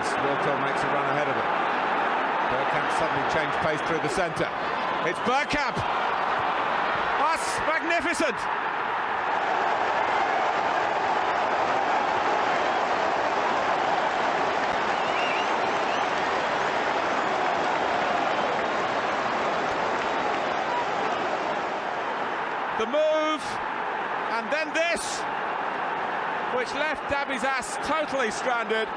pass. Wilco makes a run ahead of it. Bergkamp suddenly changed pace through the centre. It's Bergkamp! That's magnificent! The move, and then this, which left Dabi's ass totally stranded.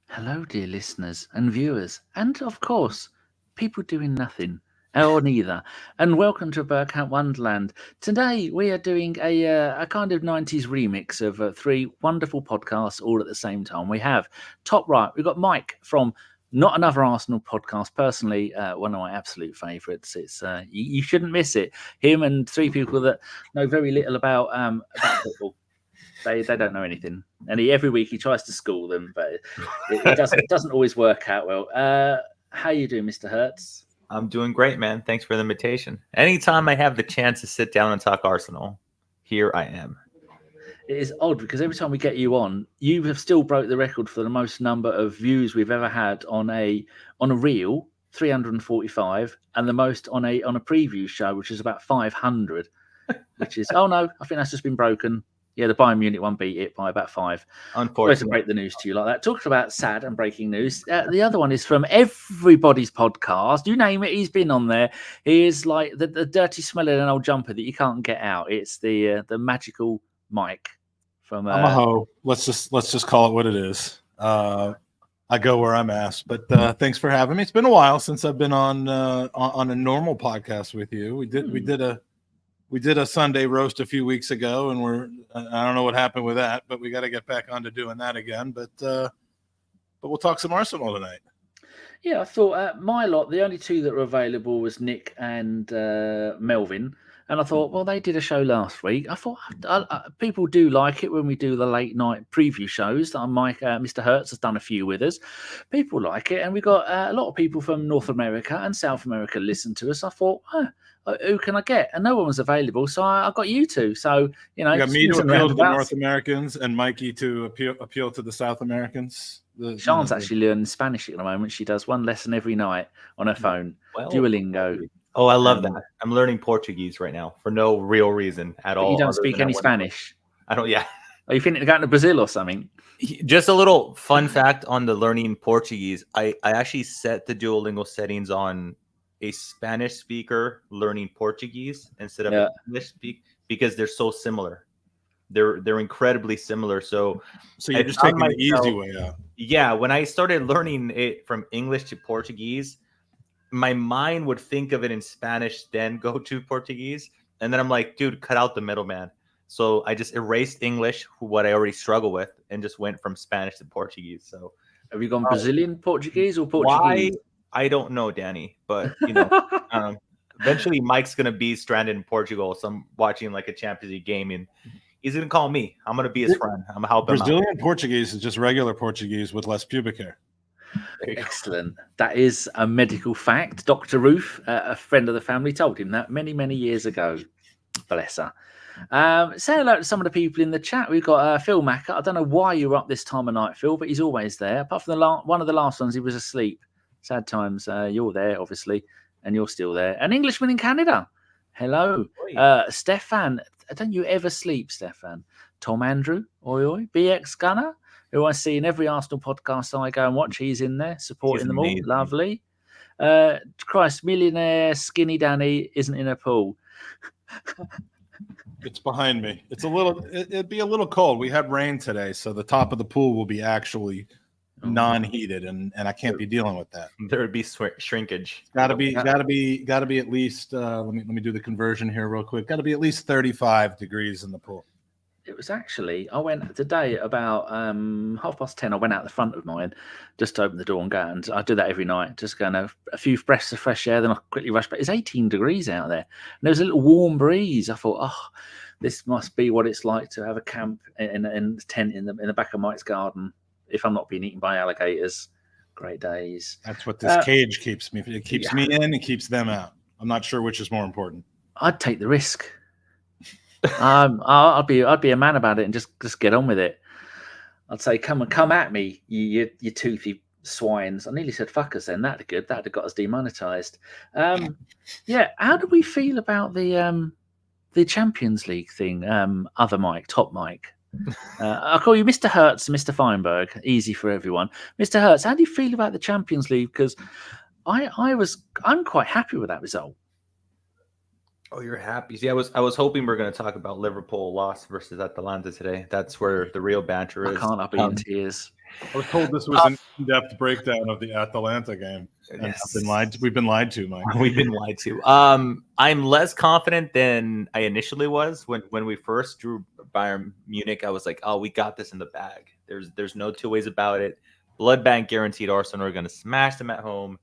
Hello, dear listeners and viewers, and of course, people doing nothing, or neither. And welcome to Bergkamp Wonderland. Today we are doing a kind of 90s remix of three wonderful podcasts all at the same time. We have top right, we've got Mike from Not Another Arsenal podcast, personally one of my absolute favourites. It's you shouldn't miss it. Him and three people that know very little about football. They don't know anything, and every week he tries to school them, but it doesn't always work out well. How you doing, Mr. Hertz? I'm doing great, man. Thanks for the invitation. Anytime I have the chance to sit down and talk Arsenal, here I am. It is odd because every time we get you on, you have still broke the record for the most number of views we've ever had on a reel, 345, and the most on a preview show, which is about 500. Which is I think that's just been broken. Yeah, the Bayern Munich one beat it by about 5. Unfortunately, to break the news to you like that. Talking about sad and breaking news, the other one is from everybody's podcast. You name it, he's been on there. He is like the dirty smelling an old jumper that you can't get out. It's the magical Mike from. I'm a hoe. Let's just call it what it is. I go where I'm asked. But thanks for having me. It's been a while since I've been on a normal podcast with you. We did a Sunday roast a few weeks ago, and I don't know what happened with that, but we got to get back on to doing that again. But we'll talk some Arsenal tonight. Yeah, I thought my lot, the only two that were available was Nick and Melvin. And I thought, well, they did a show last week. I thought people do like it when we do the late night preview shows. Mike, Mr. Hertz has done a few with us. People like it. And we got a lot of people from North America and South America listen to us. I thought, who can I get? And no one was available. So I got you two. So, you got me to appeal to the North Americans and Mikey to appeal to the South Americans. Sean's actually learning Spanish at the moment. She does one lesson every night on her phone. Duolingo. Oh, I love that. I'm learning Portuguese right now for no real reason at all. You don't speak any Spanish? I don't, yeah. Are you thinking of going to Brazil or something? Just a little fun fact on the learning Portuguese. I actually set the Duolingo settings on a Spanish speaker learning Portuguese instead of an English speak because they're so similar. They're incredibly similar. So you're just taking the easy way out. Yeah, when I started learning it from English to Portuguese, my mind would think of it in Spanish, then go to Portuguese. And then I'm like, dude, cut out the middleman. So I just erased English, what I already struggle with, and just went from Spanish to Portuguese. So have you gone Brazilian Portuguese or Portuguese? Why? I don't know, Danny. But, eventually Mike's going to be stranded in Portugal. So I'm watching like a Champions League game, and he's going to call me. I'm going to be his friend. I'm going to help him out. Brazilian Portuguese is just regular Portuguese with less pubic hair. Excellent. That is a medical fact. Dr. Ruth, a friend of the family, told him that many, many years ago. Bless her. Say hello to some of the people in the chat. We've got Phil Macker. I don't know why you're up this time of night, Phil, but he's always there. Apart from one of the last ones, he was asleep. Sad times. You're there, obviously, and you're still there. An Englishman in Canada. Hello. Stefan. Don't you ever sleep, Stefan? Tom Andrew. Oi. BX Gunner, who I see in every Arsenal podcast I go and watch. He's in there supporting them all. Lovely. Christ, millionaire Skinny Danny isn't in a pool. It's behind me. It'd be a little cold. We had rain today, so the top of the pool will be actually non-heated, and I can't be dealing with that. There would be shrinkage. Got to be at least. Let me do the conversion here real quick. Got to be at least 35 degrees in the pool. It was actually, I went today about 10:30. I went out the front of mine just to open the door and go. And I do that every night, just going a few breaths of fresh air. Then I quickly rush back. It's 18 degrees out there. And there was a little warm breeze. I thought, this must be what it's like to have a camp in a tent in the back of Mike's garden if I'm not being eaten by alligators. Great days. That's what this cage keeps me. It keeps me in. It keeps them out. I'm not sure which is more important. I'd take the risk. I'd be a man about it and just get on with it. I'd say, come at me, you toothy swines. I nearly said fuckers then. That'd be good. That'd have got us demonetized. Yeah. How do we feel about the Champions League thing? Other Mike, top Mike. I'll call you Mr. Hertz, Mr. Feinberg. Easy for everyone. Mr. Hertz, how do you feel about the Champions League? Because I'm quite happy with that result. Oh, you're happy. See, I was hoping we're going to talk about Liverpool loss versus Atalanta today. That's where the real banter is. I can't be in tears. I was told this was an in-depth breakdown of the Atalanta game. And Yes. we've been lied to, Mike. We've been lied to. I'm less confident than I initially was when we first drew Bayern Munich. I was like, oh, we got this in the bag. There's no two ways about it. Blood bank guaranteed. Arsenal are going to smash them at home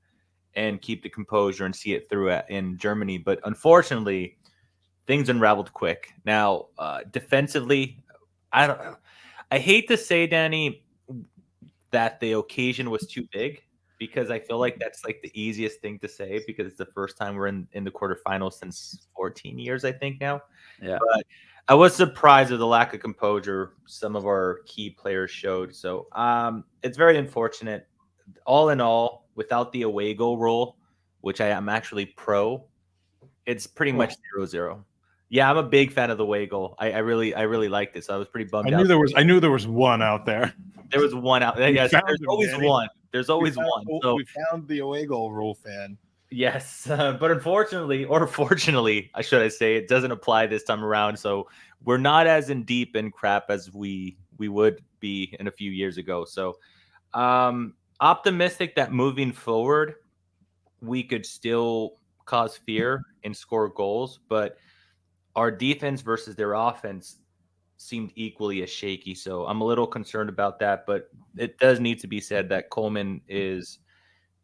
and keep the composure and see it through in Germany. But unfortunately, things unraveled quick. Now, defensively, I hate to say, Danny, that the occasion was too big, because I feel like that's like the easiest thing to say, because it's the first time we're in the quarterfinals since 14 years, I think now. Yeah. But I was surprised at the lack of composure some of our key players showed. So it's very unfortunate. All in all, without the away goal rule, which I am actually pro, it's pretty much 0-0. Yeah, I'm a big fan of the away goal. I really liked it. So I was pretty bummed out. I knew there was one out there. There was one out there. Yes, there's always Danny. one. There's always one. So We found the away goal rule fan. yes, but unfortunately, or fortunately, should I say, it doesn't apply this time around. So we're not as in deep in crap as we would be in a few years ago. So optimistic that moving forward, we could still cause fear and score goals, but our defense versus their offense seemed equally as shaky. So I'm a little concerned about that, but it does need to be said that Coleman is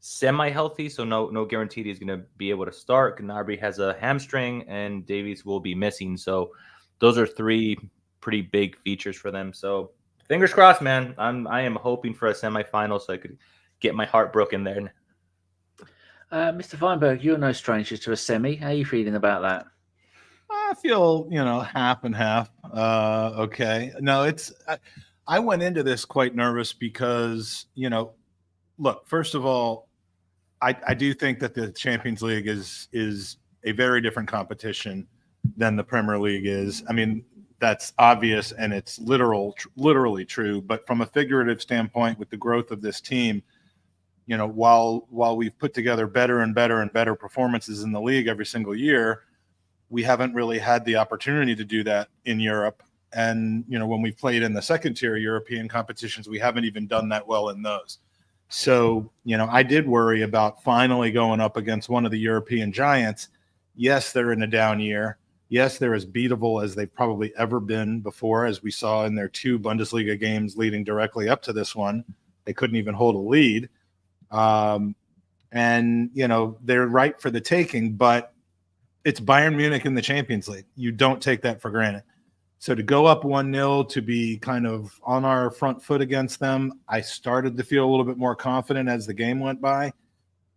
semi-healthy, so no guarantee he's going to be able to start. Gnabry has a hamstring, and Davies will be missing. So those are three pretty big features for them. So fingers crossed, man. I am hoping for a semi-final so I could get my heart broken there. Mr. Feinberg, you're no stranger to a semi. How are you feeling about that? I feel, half and half. Okay. No, I went into this quite nervous because, look, first of all, I do think that the Champions League is a very different competition than the Premier League is. I mean, that's obvious and it's literally true. But from a figurative standpoint, with the growth of this team, while we've put together better and better and better performances in the league every single year, we haven't really had the opportunity to do that in Europe. And, when we've played in the second tier European competitions, we haven't even done that well in those. So, I did worry about finally going up against one of the European giants. Yes, they're in a down year. Yes, they're as beatable as they've probably ever been before, as we saw in their 2 Bundesliga games leading directly up to this one. They couldn't even hold a lead. And, they're right for the taking, but it's Bayern Munich in the Champions League. You don't take that for granted. So to go up 1-0, to be kind of on our front foot against them, I started to feel a little bit more confident as the game went by.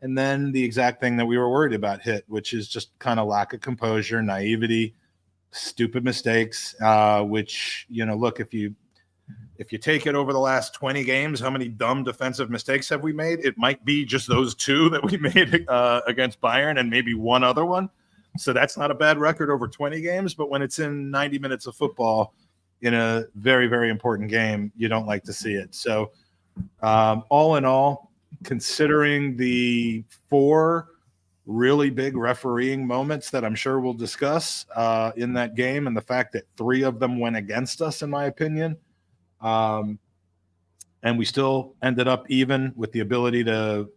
And then the exact thing that we were worried about hit, which is just kind of lack of composure, naivety, stupid mistakes, which, look, if you take it over the last 20 games, how many dumb defensive mistakes have we made? It might be just those 2 that we made against Bayern and maybe one other one. So that's not a bad record over 20 games, but when it's in 90 minutes of football in a very, very important game, you don't like to see it. So all in all, considering the 4 really big refereeing moments that I'm sure we'll discuss in that game, and the fact that 3 of them went against us, in my opinion, and we still ended up even with the ability to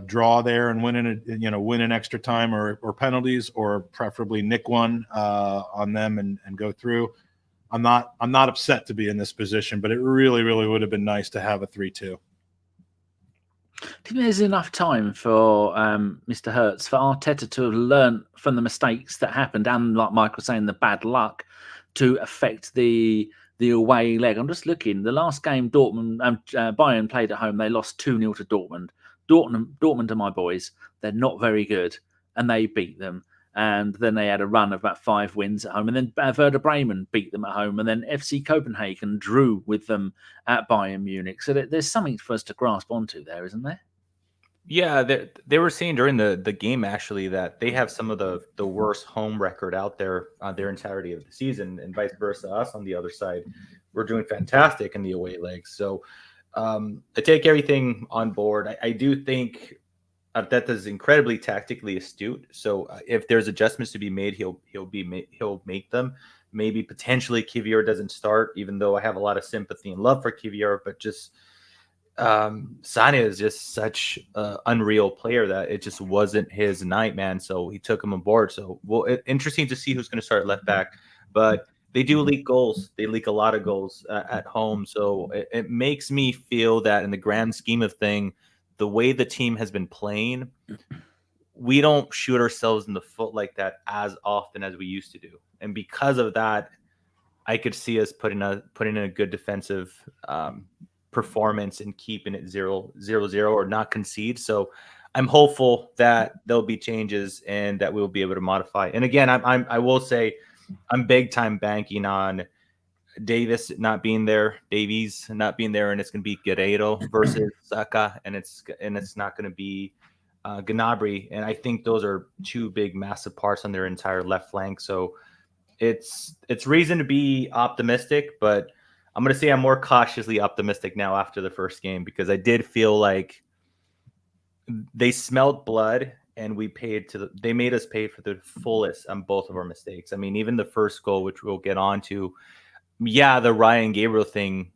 draw there and win in extra time or penalties, or preferably nick one on them and go through. I'm not upset to be in this position, but it really, really would have been nice to have a 3-2. Do you think there's enough time for Mr. Hertz, for Arteta to have learned from the mistakes that happened, and like Michael was saying, the bad luck, to affect the away leg? I'm just looking. The last game Bayern played at home, they lost 2-0 to Dortmund. Dortmund are my boys. They're not very good, and they beat them. And then they had a run of about 5 wins at home. And then Werder Bremen beat them at home. And then FC Copenhagen drew with them at Bayern Munich. So there's something for us to grasp onto there, isn't there? Yeah, they were saying during the game actually that they have some of the worst home record out there on their entirety of the season, and vice versa. Us on the other side, we're doing fantastic in the away legs. So I take everything on board. I do think Arteta is incredibly tactically astute. So if there's adjustments to be made, he'll make them. Maybe potentially Kiwior doesn't start, even though I have a lot of sympathy and love for Kiwior, but just. Sane is just such an unreal player that it just wasn't his night, man. So he took him on board. So interesting to see who's going to start left back. But they do leak goals. They leak a lot of goals at home. So it makes me feel that in the grand scheme of thing, the way the team has been playing, we don't shoot ourselves in the foot like that as often as we used to do. And because of that, I could see us putting in a good defensive performance and keeping it 0-0 or not concede. So I'm hopeful that there'll be changes and that we'll be able to modify. And again, I will say I'm big time banking on Davies not being there, and it's going to be Guerreiro versus Saka, and it's not going to be Gnabry. And I think those are 2 big, massive parts on their entire left flank. So it's reason to be optimistic, but I'm going to say I'm more cautiously optimistic now after the first game, because I did feel like they smelled blood and they made us pay for the fullest on both of our mistakes. I mean, even the first goal, which we'll get on to, yeah, the Raya and Gabriel thing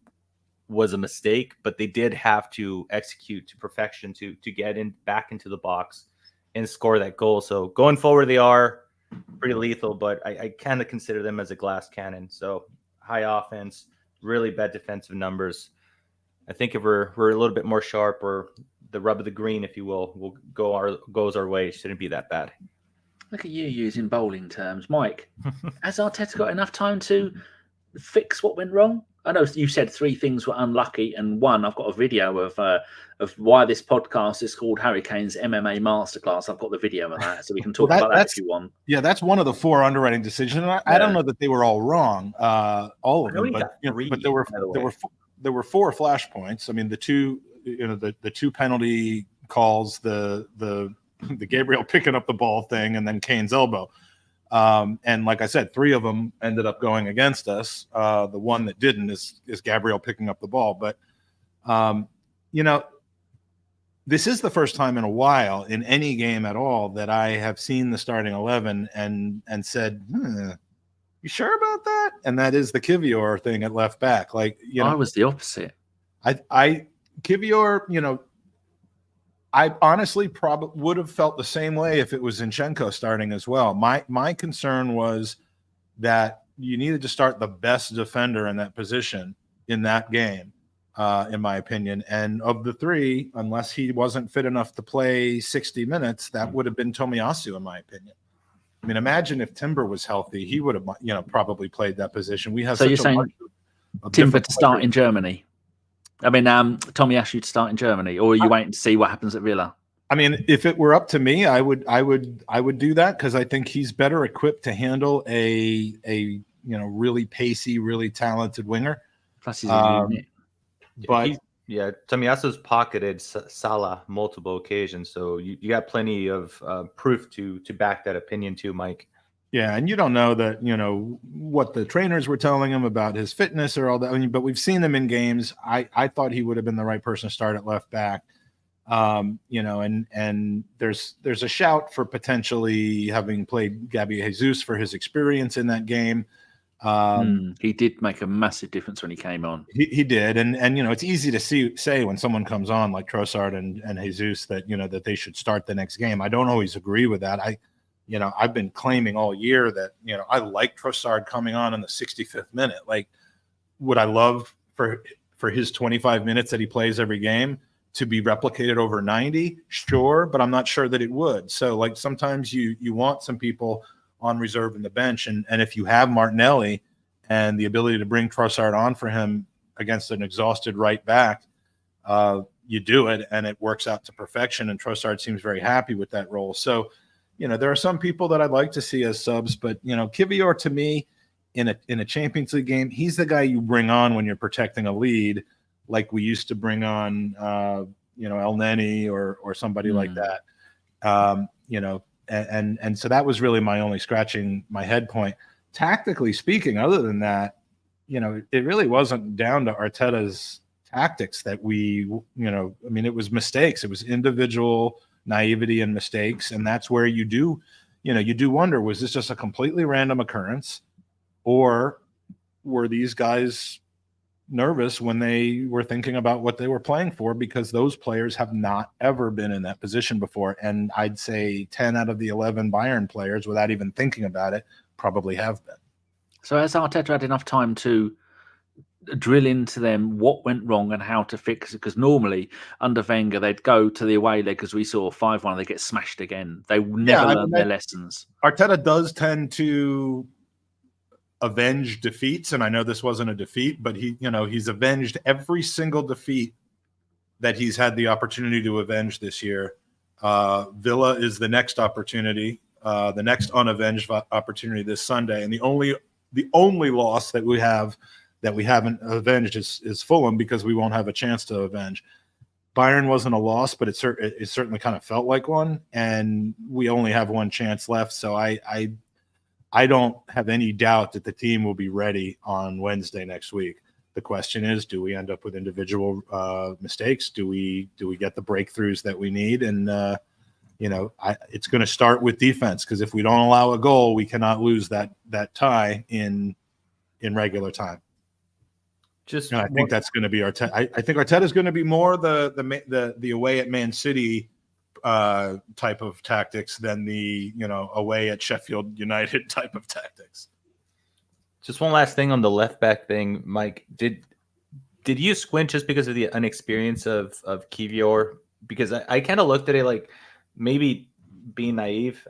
was a mistake, but they did have to execute to perfection to get back into the box and score that goal. So going forward, they are pretty lethal, but I kind of consider them as a glass cannon. So high offense, really bad defensive numbers. I think if we're a little bit more sharp, or the rub of the green, if you will goes our way, it shouldn't be that bad. Look at you using bowling terms, Mike. Has Arteta got enough time to fix what went wrong? I know you said 3 things were unlucky, and 1, I've got a video of why this podcast is called Harry Kane's MMA Masterclass. I've got the video of that, so we can talk about that if you want. Yeah, that's one of the 4 underwriting decisions. I don't know that they were all wrong, all of them, but there were 4 flashpoints. I mean, the 2, the 2 penalty calls, the Gabriel picking up the ball thing, and then Kane's elbow. And like I said, 3 of them ended up going against us. The one that didn't is Gabriel picking up the ball. But, this is the first time in a while in any game at all that I have seen the starting 11 and said, you sure about that? And that is the Kiwior thing at left back. Like, I was the opposite. Kiwior, I honestly probably would have felt the same way if it was Zinchenko starting as well. My concern was that you needed to start the best defender in that position in that game, in my opinion. And of the 3, unless he wasn't fit enough to play 60 minutes, that would have been Tomiyasu, in my opinion. I mean, imagine if Timber was healthy, he would have, probably played that position. We have so you're saying Timber to start in Germany? I mean, Tomiyasu to start in Germany, or are you waiting to see what happens at Villa? I mean, if it were up to me, I would do that, because I think he's better equipped to handle a really pacey, really talented winger. Plus, he's a unit. But Tomiyasu's pocketed Salah multiple occasions, so you got plenty of proof to back that opinion too, Mike. Yeah, and you don't know that, what the trainers were telling him about his fitness or all that. I mean, but we've seen him in games. I thought he would have been the right person to start at left back. And there's a shout for potentially having played Gabriel Jesus for his experience in that game. He did make a massive difference when he came on. He did, and it's easy to say when someone comes on like Trossard and Jesus that that they should start the next game. I don't always agree with that. I've been claiming all year that, I like Trossard coming on in the 65th minute. Like, would I love for his 25 minutes that he plays every game to be replicated over 90? Sure, but I'm not sure that it would. So, like, sometimes you want some people on reserve in the bench. And if you have Martinelli and the ability to bring Trossard on for him against an exhausted right back, you do it, and it works out to perfection. And Trossard seems very happy with that role. So, there are some people that I'd like to see as subs, but Kiwior to me in a Champions League game, he's the guy you bring on when you're protecting a lead, like we used to bring on El Neni or somebody like that. And so that was really my only scratching my head point. Tactically speaking, other than that, it really wasn't down to Arteta's tactics that it was mistakes. It was individual naivety and mistakes. And that's where you do wonder, was this just a completely random occurrence, or were these guys nervous when they were thinking about what they were playing for? Because those players have not ever been in that position before. And I'd say 10 out of the 11 Bayern players, without even thinking about it, probably have been. So has Arteta had enough time to drill into them what went wrong and how to fix it? Because normally under Wenger, they'd go to the away leg, as we saw 5-1, they get smashed again. They never learn their lessons. Arteta does tend to avenge defeats, and I know this wasn't a defeat, but he's avenged every single defeat that he's had the opportunity to avenge this year. Villa is the next opportunity, the next unavenged opportunity this Sunday, and the only loss that we have that we haven't avenged is Fulham, because we won't have a chance to avenge. Bayern wasn't a loss, but it certainly kind of felt like one, and we only have one chance left. So I don't have any doubt that the team will be ready on Wednesday next week. The question is, do we end up with individual mistakes? Do we get the breakthroughs that we need? And it's going to start with defense, because if we don't allow a goal, we cannot lose that tie in regular time. I think that's going to be Arteta. I think Arteta is going to be more the away at Man City type of tactics than the away at Sheffield United type of tactics. Just one last thing on the left back thing, Mike. Did you squint just because of the inexperience of Kiwior? Because I kind of looked at it like maybe being naive.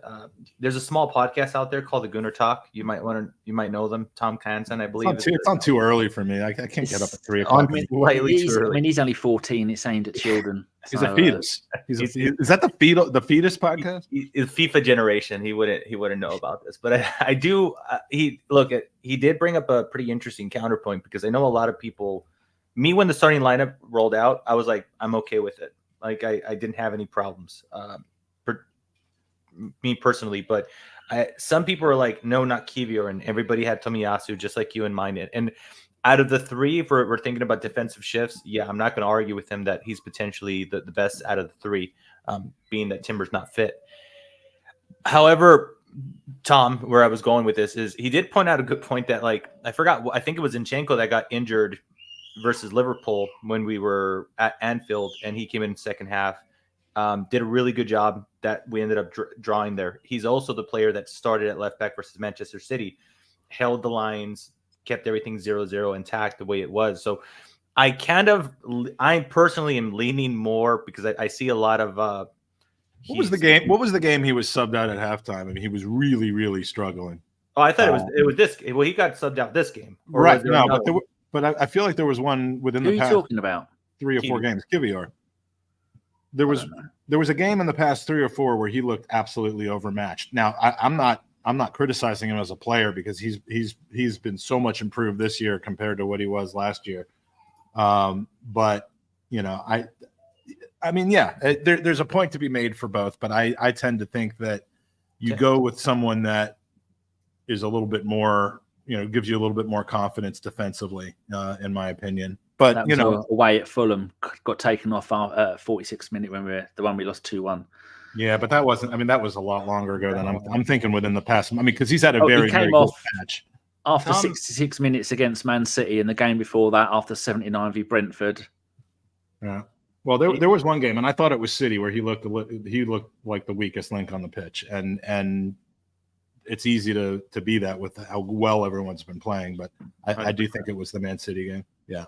There's a small podcast out there called the Gunner Talk. You might know them. Tom Canson, I believe. It's on too early for me. I can't get up at 3 o'clock. He's only 14. It's aimed at children. He's a fetus. Is that the fetus podcast? He's FIFA generation. He wouldn't know about this, but I do. He did bring up a pretty interesting counterpoint, because I know a lot of people. Me, when the starting lineup rolled out, I was like, I'm okay with it. Like I didn't have any problems. Me personally, but some people are like, no, not Kiwior, and everybody had Tomiyasu, just like you and mine. And out of the three, if we're thinking about defensive shifts, I'm not going to argue with him that he's potentially the best out of the three, being that Timber's not fit. However, Tom, where I was going with this is he did point out a good point that, like, I think it was Zinchenko that got injured versus Liverpool when we were at Anfield, and he came in second half. Did a really good job that we ended up drawing there. He's also the player that started at left back versus Manchester City, held the lines, kept everything 0-0 intact the way it was. So I personally am leaning more, because I see a lot of what was the game? What was the game he was subbed out at halftime? I mean, he was really, really struggling. Oh, I thought it was this. Well, he got subbed out this game, right? No, but I feel like there was one within the past. Who are you talking about? 3 or 4 games. Kiwior. There was a game in the past 3 or 4 where he looked absolutely overmatched. Now I'm not criticizing him as a player, because he's been so much improved this year compared to what he was last year. But there's a point to be made for both. But I tend to think that you go with someone that is a little bit more, gives you a little bit more confidence defensively, in my opinion. But away at Fulham, got taken off our 46th minute when the one we lost 2-1. Yeah, but that wasn't. I mean, that was a lot longer ago than I'm thinking within the past. I mean, because he's had a very good match after 66 minutes against Man City, and the game before that after 79 v Brentford. Yeah. Well, there was one game, and I thought it was City, where he looked like the weakest link on the pitch, and it's easy to be that with how well everyone's been playing. But I do think it was the Man City game. Yeah.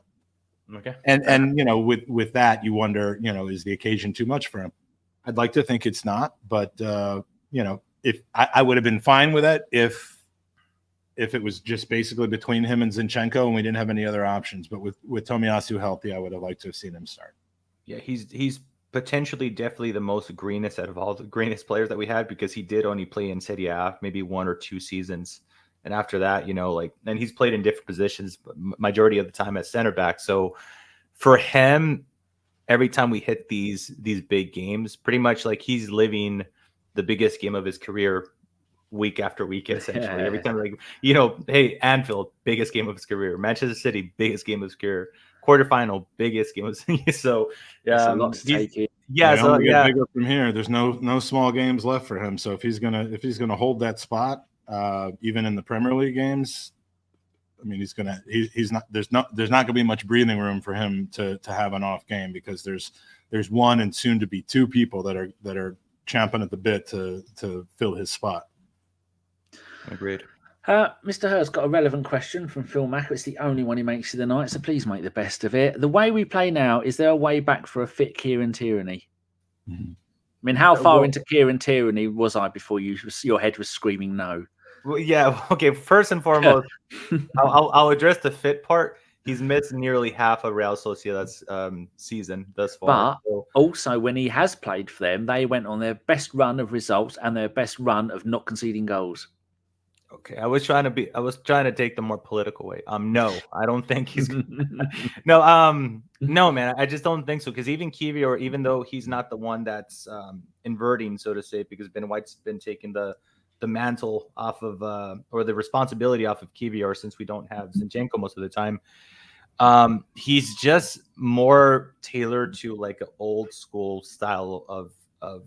Okay. And with that, you wonder, is the occasion too much for him? I'd like to think it's not, but if I would have been fine with it if it was just basically between him and Zinchenko and we didn't have any other options. But with Tomiyasu healthy, I would have liked to have seen him start. Yeah, he's potentially definitely the most greenest out of all the greenest players that we had, because he did only play in Serie A maybe 1 or 2 seasons. And after that, and he's played in different positions, but majority of the time at center back. So for him, every time we hit these big games, pretty much like he's living the biggest game of his career week after week, essentially. Every time, hey, Anfield, biggest game of his career. Manchester City, biggest game of his career. Quarterfinal, biggest game of his so a lot to take in. Yeah, so get bigger from here. There's no small games left for him. So if he's gonna hold that spot, even in the Premier League games, I mean, there's not gonna be much breathing room for him to have an off game, because there's one and soon to be 2 people that are champing at the bit to fill his spot. Agreed. Mr. Hurt's got a relevant question from Phil Mack. It's the only one he makes of the night, so please make the best of it. The way we play now, is there a way back for a fit Kieran Tierney? Mm-hmm. I mean, how far into Kieran Tierney was I before your head was screaming no? Well, yeah. Okay. First and foremost, I'll address the fit part. He's missed nearly half of Real Sociedad's season thus far. But also, when he has played for them, they went on their best run of results and their best run of not conceding goals. Okay, I was trying to take the more political way. No, I don't think he's no, man, I just don't think so. Because even Kiwior, even though he's not the one that's inverting, so to say, because Ben White's been taking the mantle off of or the responsibility off of Kiwior, since we don't have Zinchenko most of the time. He's just more tailored to like an old school style of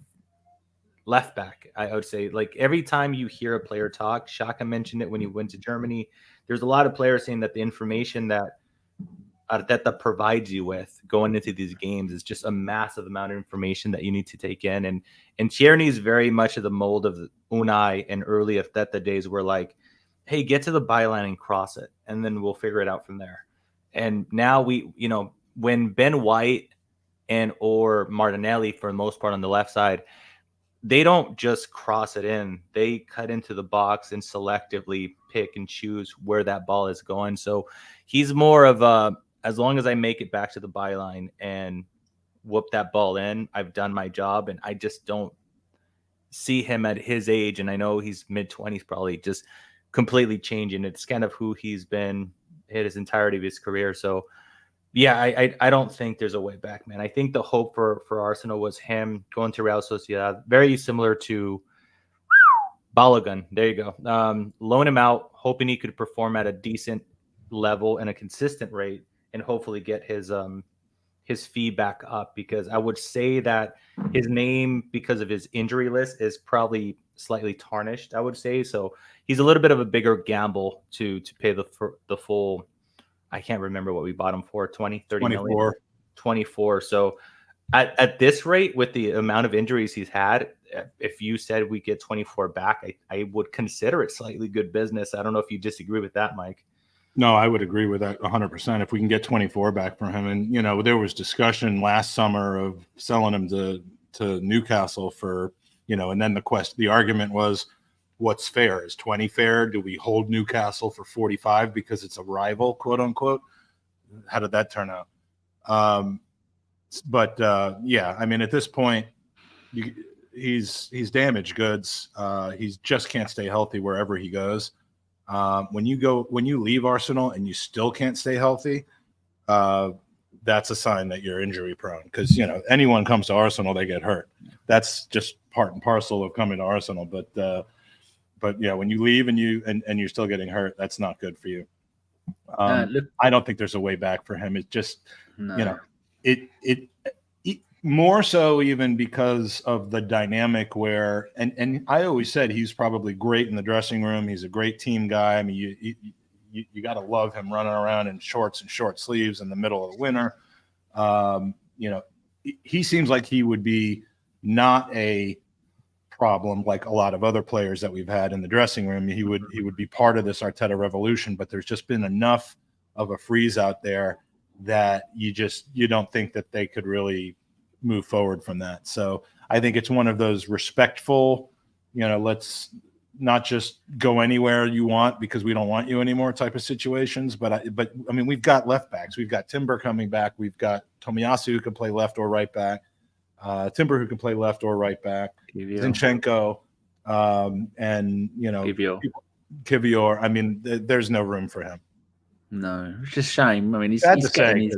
left back, I would say. Like every time you hear a player talk, Saka mentioned it when he went to Germany. There's a lot of players saying that the information that provides you with going into these games is just a massive amount of information that you need to take in. And Tierney is very much of the mold of Unai and early Arteta days, where like, hey, get to the byline and cross it, and then we'll figure it out from there. And now when Ben White or Martinelli, for the most part on the left side, they don't just cross it in. They cut into the box and selectively pick and choose where that ball is going. So he's more of as long as I make it back to the byline and whoop that ball in, I've done my job. And I just don't see him at his age, and I know he's mid-20s, probably just completely changing. It's kind of who he's been his entirety of his career. So yeah, I don't think there's a way back, man. I think the hope for Arsenal was him going to Real Sociedad, very similar to Balogun. There you go. Loan him out, hoping he could perform at a decent level and a consistent rate, and hopefully get his fee back up, because I would say that his name, because of his injury list, is probably slightly tarnished, I would say. So he's a little bit of a bigger gamble to pay the full, I can't remember what we bought him for, 20, 30 24. million? 24. So at this rate, with the amount of injuries he's had, if you said we get 24 back, I would consider it slightly good business. I don't know if you disagree with that, Mike. No, I would agree with that 100%. If we can get 24 back from him, and there was discussion last summer of selling him to Newcastle for, and then the argument was, what's fair? Is 20 fair? Do we hold Newcastle for 45 because it's a rival, quote unquote? How did that turn out? Yeah, I mean, at this point, he's damaged goods. He just can't stay healthy wherever he goes. When you leave Arsenal and you still can't stay healthy, that's a sign that you're injury prone, because anyone comes to Arsenal, they get hurt. That's just part and parcel of coming to Arsenal. But yeah, when you leave and you're still getting hurt, that's not good for you. I don't think there's a way back for him. It's just it more so even because of the dynamic where, and I always said he's probably great in the dressing room. He's a great team guy. I mean, you got to love him running around in shorts and short sleeves in the middle of the winter. He seems like he would be not a problem like a lot of other players that we've had in the dressing room. He would be part of this Arteta revolution, but there's just been enough of a freeze out there that you don't think that they could really move forward from that. So I think it's one of those respectful, let's not just go anywhere you want because we don't want you anymore type of situations. But I mean, we've got left backs. We've got Timber coming back. We've got Tomiyasu who can play left or right back. Timber, who can play left or right back, Zinchenko, and Kiwior. I mean, there's no room for him. No, it's just a shame. I mean, he's getting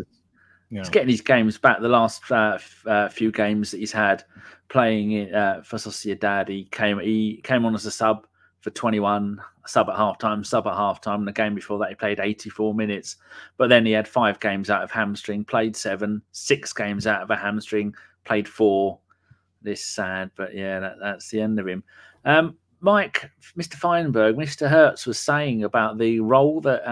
his games back. The last few games that he's had playing for Sociedad, he came on as a sub for 21, sub at halftime. And the game before that, he played 84 minutes. But then he had 5 games out of hamstring, played 7, 6 games out of a hamstring, played 4. This sad, but yeah, that's the end of him. Mike, Mr. Feinberg, Mr. Hertz was saying about the role that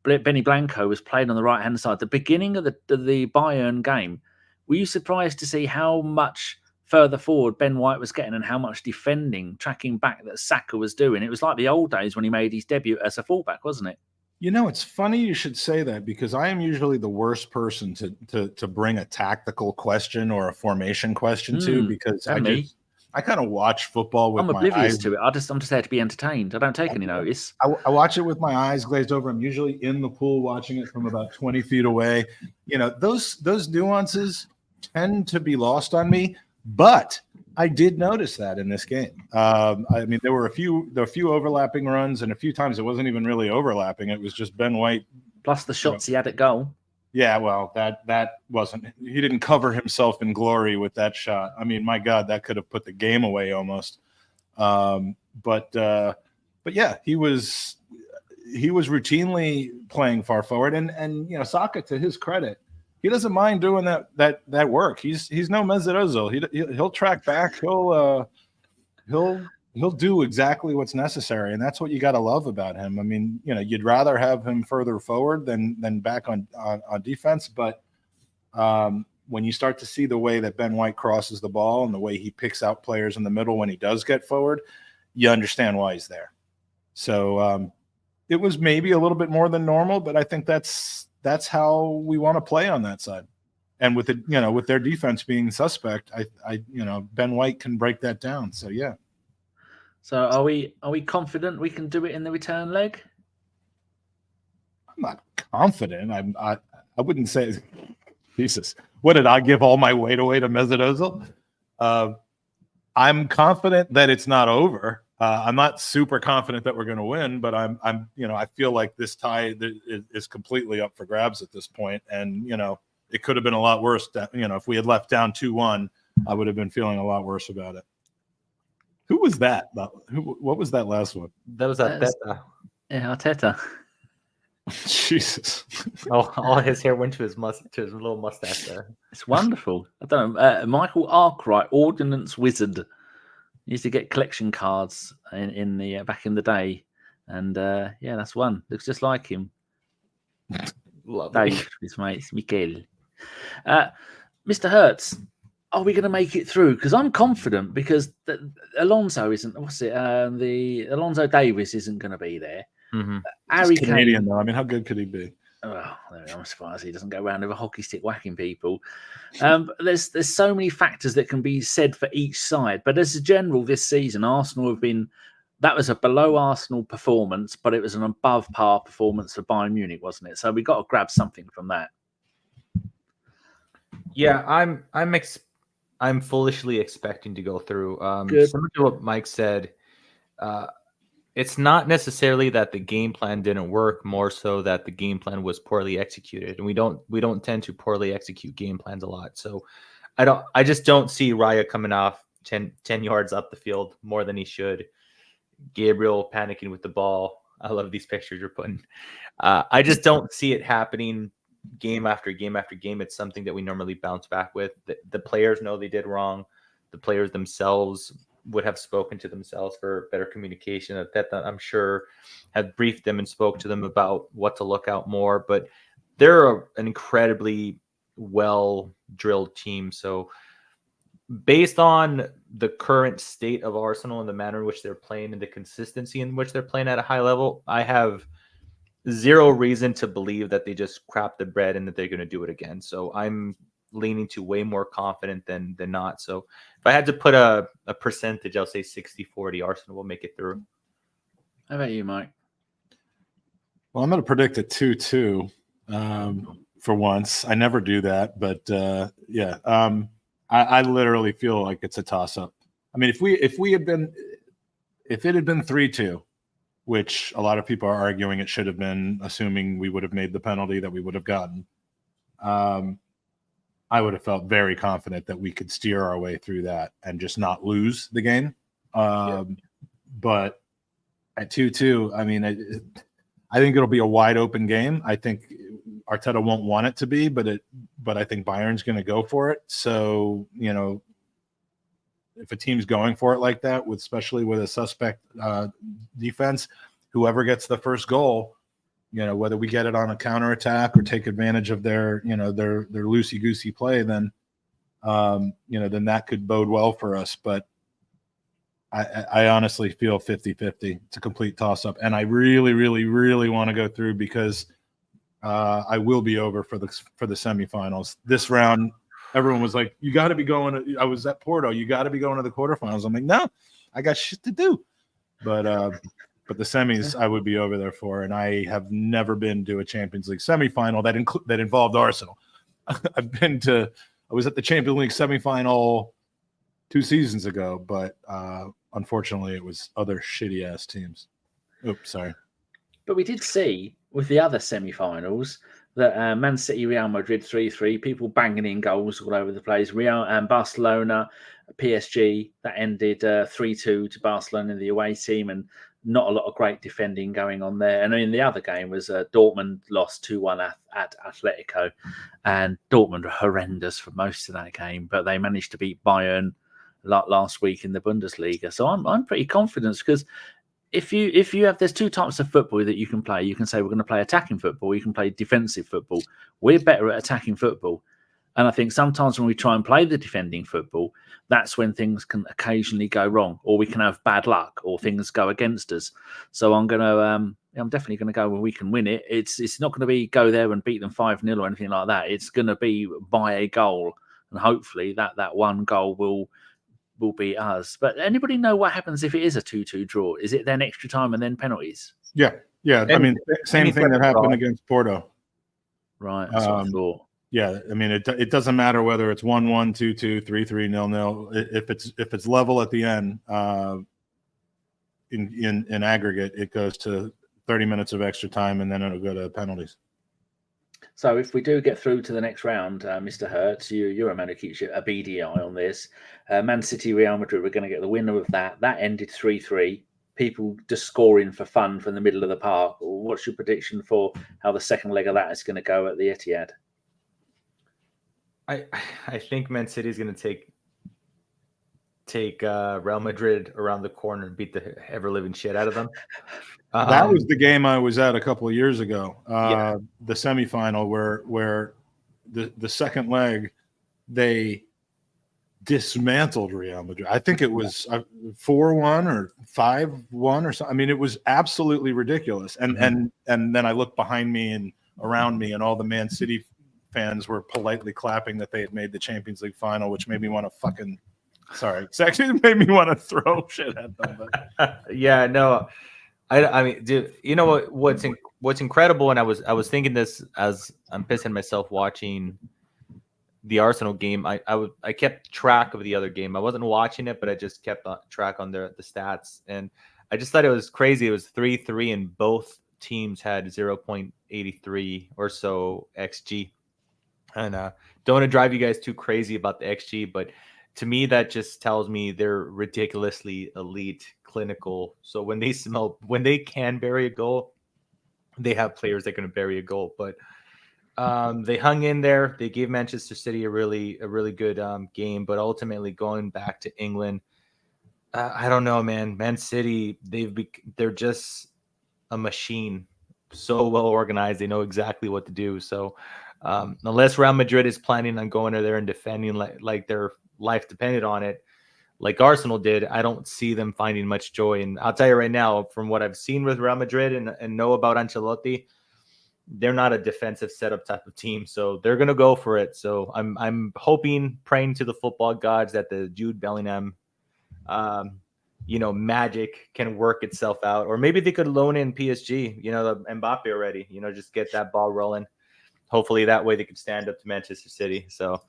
Benny Blanco was playing on the right-hand side. The beginning of the Bayern game, were you surprised to see how much further forward Ben White was getting and how much defending, tracking back that Saka was doing? It was like the old days when he made his debut as a fullback, wasn't it? You know, it's funny you should say that, because I am usually the worst person to bring a tactical question or a formation question to, because I kind of watch football with my eyes. I'm oblivious to it. I'm just there to be entertained. I don't take any notice. I watch it with my eyes glazed over. I'm usually in the pool watching it from about 20 feet away. You know, those nuances tend to be lost on me, but I did notice that in this game. I mean, there were a few overlapping runs, and a few times it wasn't even really overlapping. It was just Ben White. Plus the shots he had at goal. Yeah, well, that wasn't. He didn't cover himself in glory with that shot. I mean, my God, that could have put the game away almost. But yeah, he was routinely playing far forward, and you know, Saka, to his credit, he doesn't mind doing that work. He's no Mesut Ozil. He'll track back. He'll do exactly what's necessary, and that's what you got to love about him. I mean, you know, you'd rather have him further forward than back on defense, but when you start to see the way that Ben White crosses the ball and the way he picks out players in the middle when he does get forward, you understand why he's there. So it was maybe a little bit more than normal, but I think that's how we want to play on that side. And with it, you know, with their defense being suspect, I Ben White can break that down. So yeah. So are we confident we can do it in the return leg? I'm not confident. I wouldn't say. Jesus, what did I give all my weight away to Mesut Ozil? I'm confident that it's not over. I'm not super confident that we're going to win, but I'm I feel like this tie is completely up for grabs at this point, and it could have been a lot worse. If we had left down 2-1, I would have been feeling a lot worse about it. Who was that? What was that last one? That was Arteta. Yeah, Arteta. Jesus. All his hair went to his little mustache there. It's wonderful. I don't know. Michael Arkwright, Ordnance Wizard. He used to get collection cards in the back in the day, and yeah, that's one. Looks just like him. Dave, his mates, Mikel. Mr. Hertz, are we going to make it through? Because I'm confident, because Alonso isn't. The Alonso Davies isn't going to be there. Mm-hmm. Harry Canadian, though. I mean, how good could he be? Oh, I'm surprised he doesn't go around with a hockey stick whacking people. There's so many factors that can be said for each side. But as a general, this season, Arsenal have been. That was a below Arsenal performance, but it was an above par performance for Bayern Munich, wasn't it? So we got to grab something from that. Yeah, I'm foolishly expecting to go through. Similar to what Mike said, it's not necessarily that the game plan didn't work, more so that the game plan was poorly executed, and we don't tend to poorly execute game plans a lot. So I just don't see Raya coming off 10 yards up the field more than he should. Gabriel panicking with the ball. I love these pictures you're putting. I just don't see it happening game after game after game. It's something that we normally bounce back with. The players know they did wrong. The players themselves would have spoken to themselves for better communication. That I'm sure have briefed them and spoke to them about what to look out more. But they're an incredibly well-drilled team. So based on the current state of Arsenal and the manner in which they're playing and the consistency in which they're playing at a high level, I have zero reason to believe that they just crap the bread and that they're going to do it again. So I'm leaning to way more confident than not. So if I had to put a percentage, I'll say 60-40 Arsenal will make it through. How about you, Mike? Well, I'm going to predict a 2-2. for once. I never do that, but yeah, I literally feel like it's a toss-up. I mean, if it had been 3-2, which a lot of people are arguing it should have been, assuming we would have made the penalty that we would have gotten, I would have felt very confident that we could steer our way through that and just not lose the game. But at 2-2, I mean, I think it'll be a wide open game. I think Arteta won't want it to be, but I think Bayern's going to go for it. So, you know, if a team's going for it like that, especially with a suspect defense, whoever gets the first goal, you know, whether we get it on a counterattack or take advantage of their loosey-goosey play, then, you know, then that could bode well for us. But I honestly feel 50-50. It's a complete toss-up. And I really, really, really want to go through because I will be over for the semifinals. This round, everyone was like, you got to be going. I was at Porto. You got to be going to the quarterfinals. I'm like, no, I got shit to do. But the semis, I would be over there for. And I have never been to a Champions League semifinal that involved Arsenal. I was at the Champions League semifinal 2 seasons ago, but unfortunately, it was other shitty ass teams. Oops, sorry. But we did see with the other semi-finals that Man City, Real Madrid 3-3, people banging in goals all over the place. Real and Barcelona, PSG, that ended 3-2 to Barcelona in the away team, and not a lot of great defending going on there. And in the other game was Dortmund lost 2-1 at Atletico, and Dortmund were horrendous for most of that game, but they managed to beat Bayern last week in the Bundesliga. So I'm pretty confident, because if you have, there's 2 types of football that you can play. You can say we're going to play attacking football. You can play defensive football. We're better at attacking football. And I think sometimes when we try and play the defending football, that's when things can occasionally go wrong, or we can have bad luck, or things go against us. So I'm definitely going to go where we can win it. It's not going to be go there and beat them 5-0 or anything like that. It's going to be by a goal, and hopefully that one goal will be us. But anybody know what happens if it is a 2-2 draw? Is it then extra time and then penalties? Yeah. I mean, same thing that happened against Porto. Right. That's what I thought. Yeah, I mean, it doesn't matter whether it's 1-1, 2-2, 3-3, 0-0. If it's level at the end, in aggregate, it goes to 30 minutes of extra time, and then it'll go to penalties. So if we do get through to the next round, Mr. Hertz, you're a man who keeps a beady eye on this. Man City, Real Madrid, we're going to get the winner of that. That ended 3-3. People just scoring for fun from the middle of the park. What's your prediction for how the second leg of that is going to go at the Etihad? I think Man City is going to take Real Madrid around the corner and beat the ever-living shit out of them. That was the game I was at a couple of years ago, the semifinal where the second leg, they dismantled Real Madrid. I think it was 4-1 or 5-1 or something. I mean, it was absolutely ridiculous. And then I looked behind me and around me, and all the Man City fans were politely clapping that they had made the Champions League final, which made me want to it actually made me want to throw shit at them. But. Yeah, no. I mean, dude, you know what's incredible, and I was thinking this as I'm pissing myself watching the Arsenal game. I kept track of the other game. I wasn't watching it, but I just kept track on the stats, and I just thought it was crazy. It was 3-3, and both teams had 0.83 or so XG. And don't want to drive you guys too crazy about the XG, but to me, that just tells me they're ridiculously elite, clinical. So when they can bury a goal, they have players that can bury a goal. But they hung in there. They gave Manchester City a really good game. But ultimately, going back to England, I don't know, man. Man City, they're just a machine. So well organized. They know exactly what to do. So unless Real Madrid is planning on going in there and defending like their life depended on it, like Arsenal did, I don't see them finding much joy. And I'll tell you right now, from what I've seen with Real Madrid and know about Ancelotti, they're not a defensive setup type of team. So they're going to go for it. So I'm hoping, praying to the football gods that the Jude Bellingham, magic can work itself out. Or maybe they could loan in PSG, the Mbappe already, just get that ball rolling. hopefully that way they can stand up to Manchester City. So,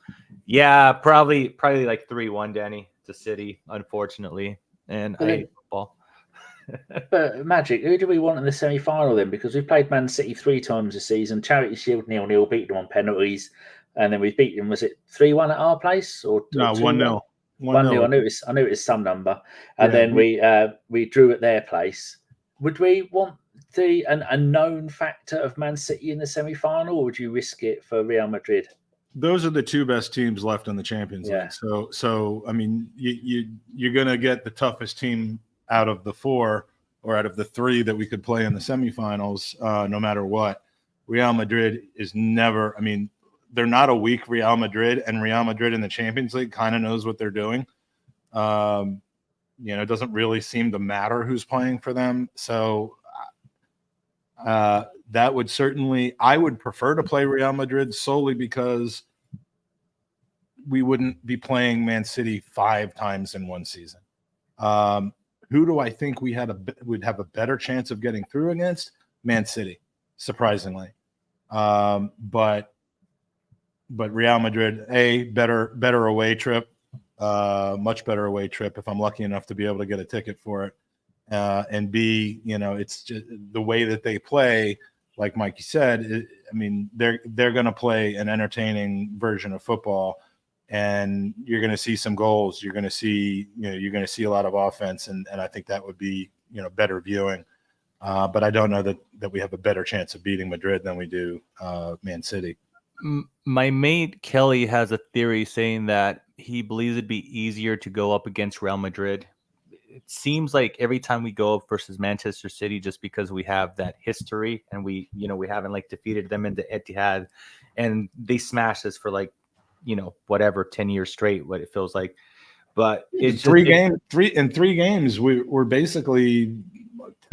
yeah, probably like 3-1, Danny, to City, unfortunately. And I hate football. But Magic, who do we want in the semi-final then? Because we played Man City 3 times this season. Charity Shield 0-0, beat them on penalties, and then we beat them. Was it 3-1 at our place or No, 1-0? 1-0. I knew it was some number, and then we drew at their place. Would we want a known factor of Man City in the semi-final, or would you risk it for Real Madrid? Those are the 2 best teams left in the Champions League. So I mean, you're going to get the toughest team out of the 4 or out of the 3 that we could play in the semifinals, no matter what. Real Madrid is never, I mean, they're not a weak Real Madrid, and Real Madrid in the Champions League kind of knows what they're doing. It doesn't really seem to matter who's playing for them. So that would certainly, I would prefer to play Real Madrid solely because we wouldn't be playing Man City 5 times in one season. Who do I think would have a better chance of getting through against? Man City, surprisingly. But Real Madrid, better away trip, much better away trip if I'm lucky enough to be able to get a ticket for it. And B, it's just the way that they play, like Mikey said, they're going to play an entertaining version of football. And you're going to see some goals. You're going to see, a lot of offense, and I think that would be, better viewing. But I don't know that we have a better chance of beating Madrid than we do Man City. My mate Kelly has a theory saying that he believes it'd be easier to go up against Real Madrid. It seems like every time we go up versus Manchester City, just because we have that history and we haven't defeated them in the Etihad, and they smashed us for 10 years straight, what it feels like. But it's three games we're basically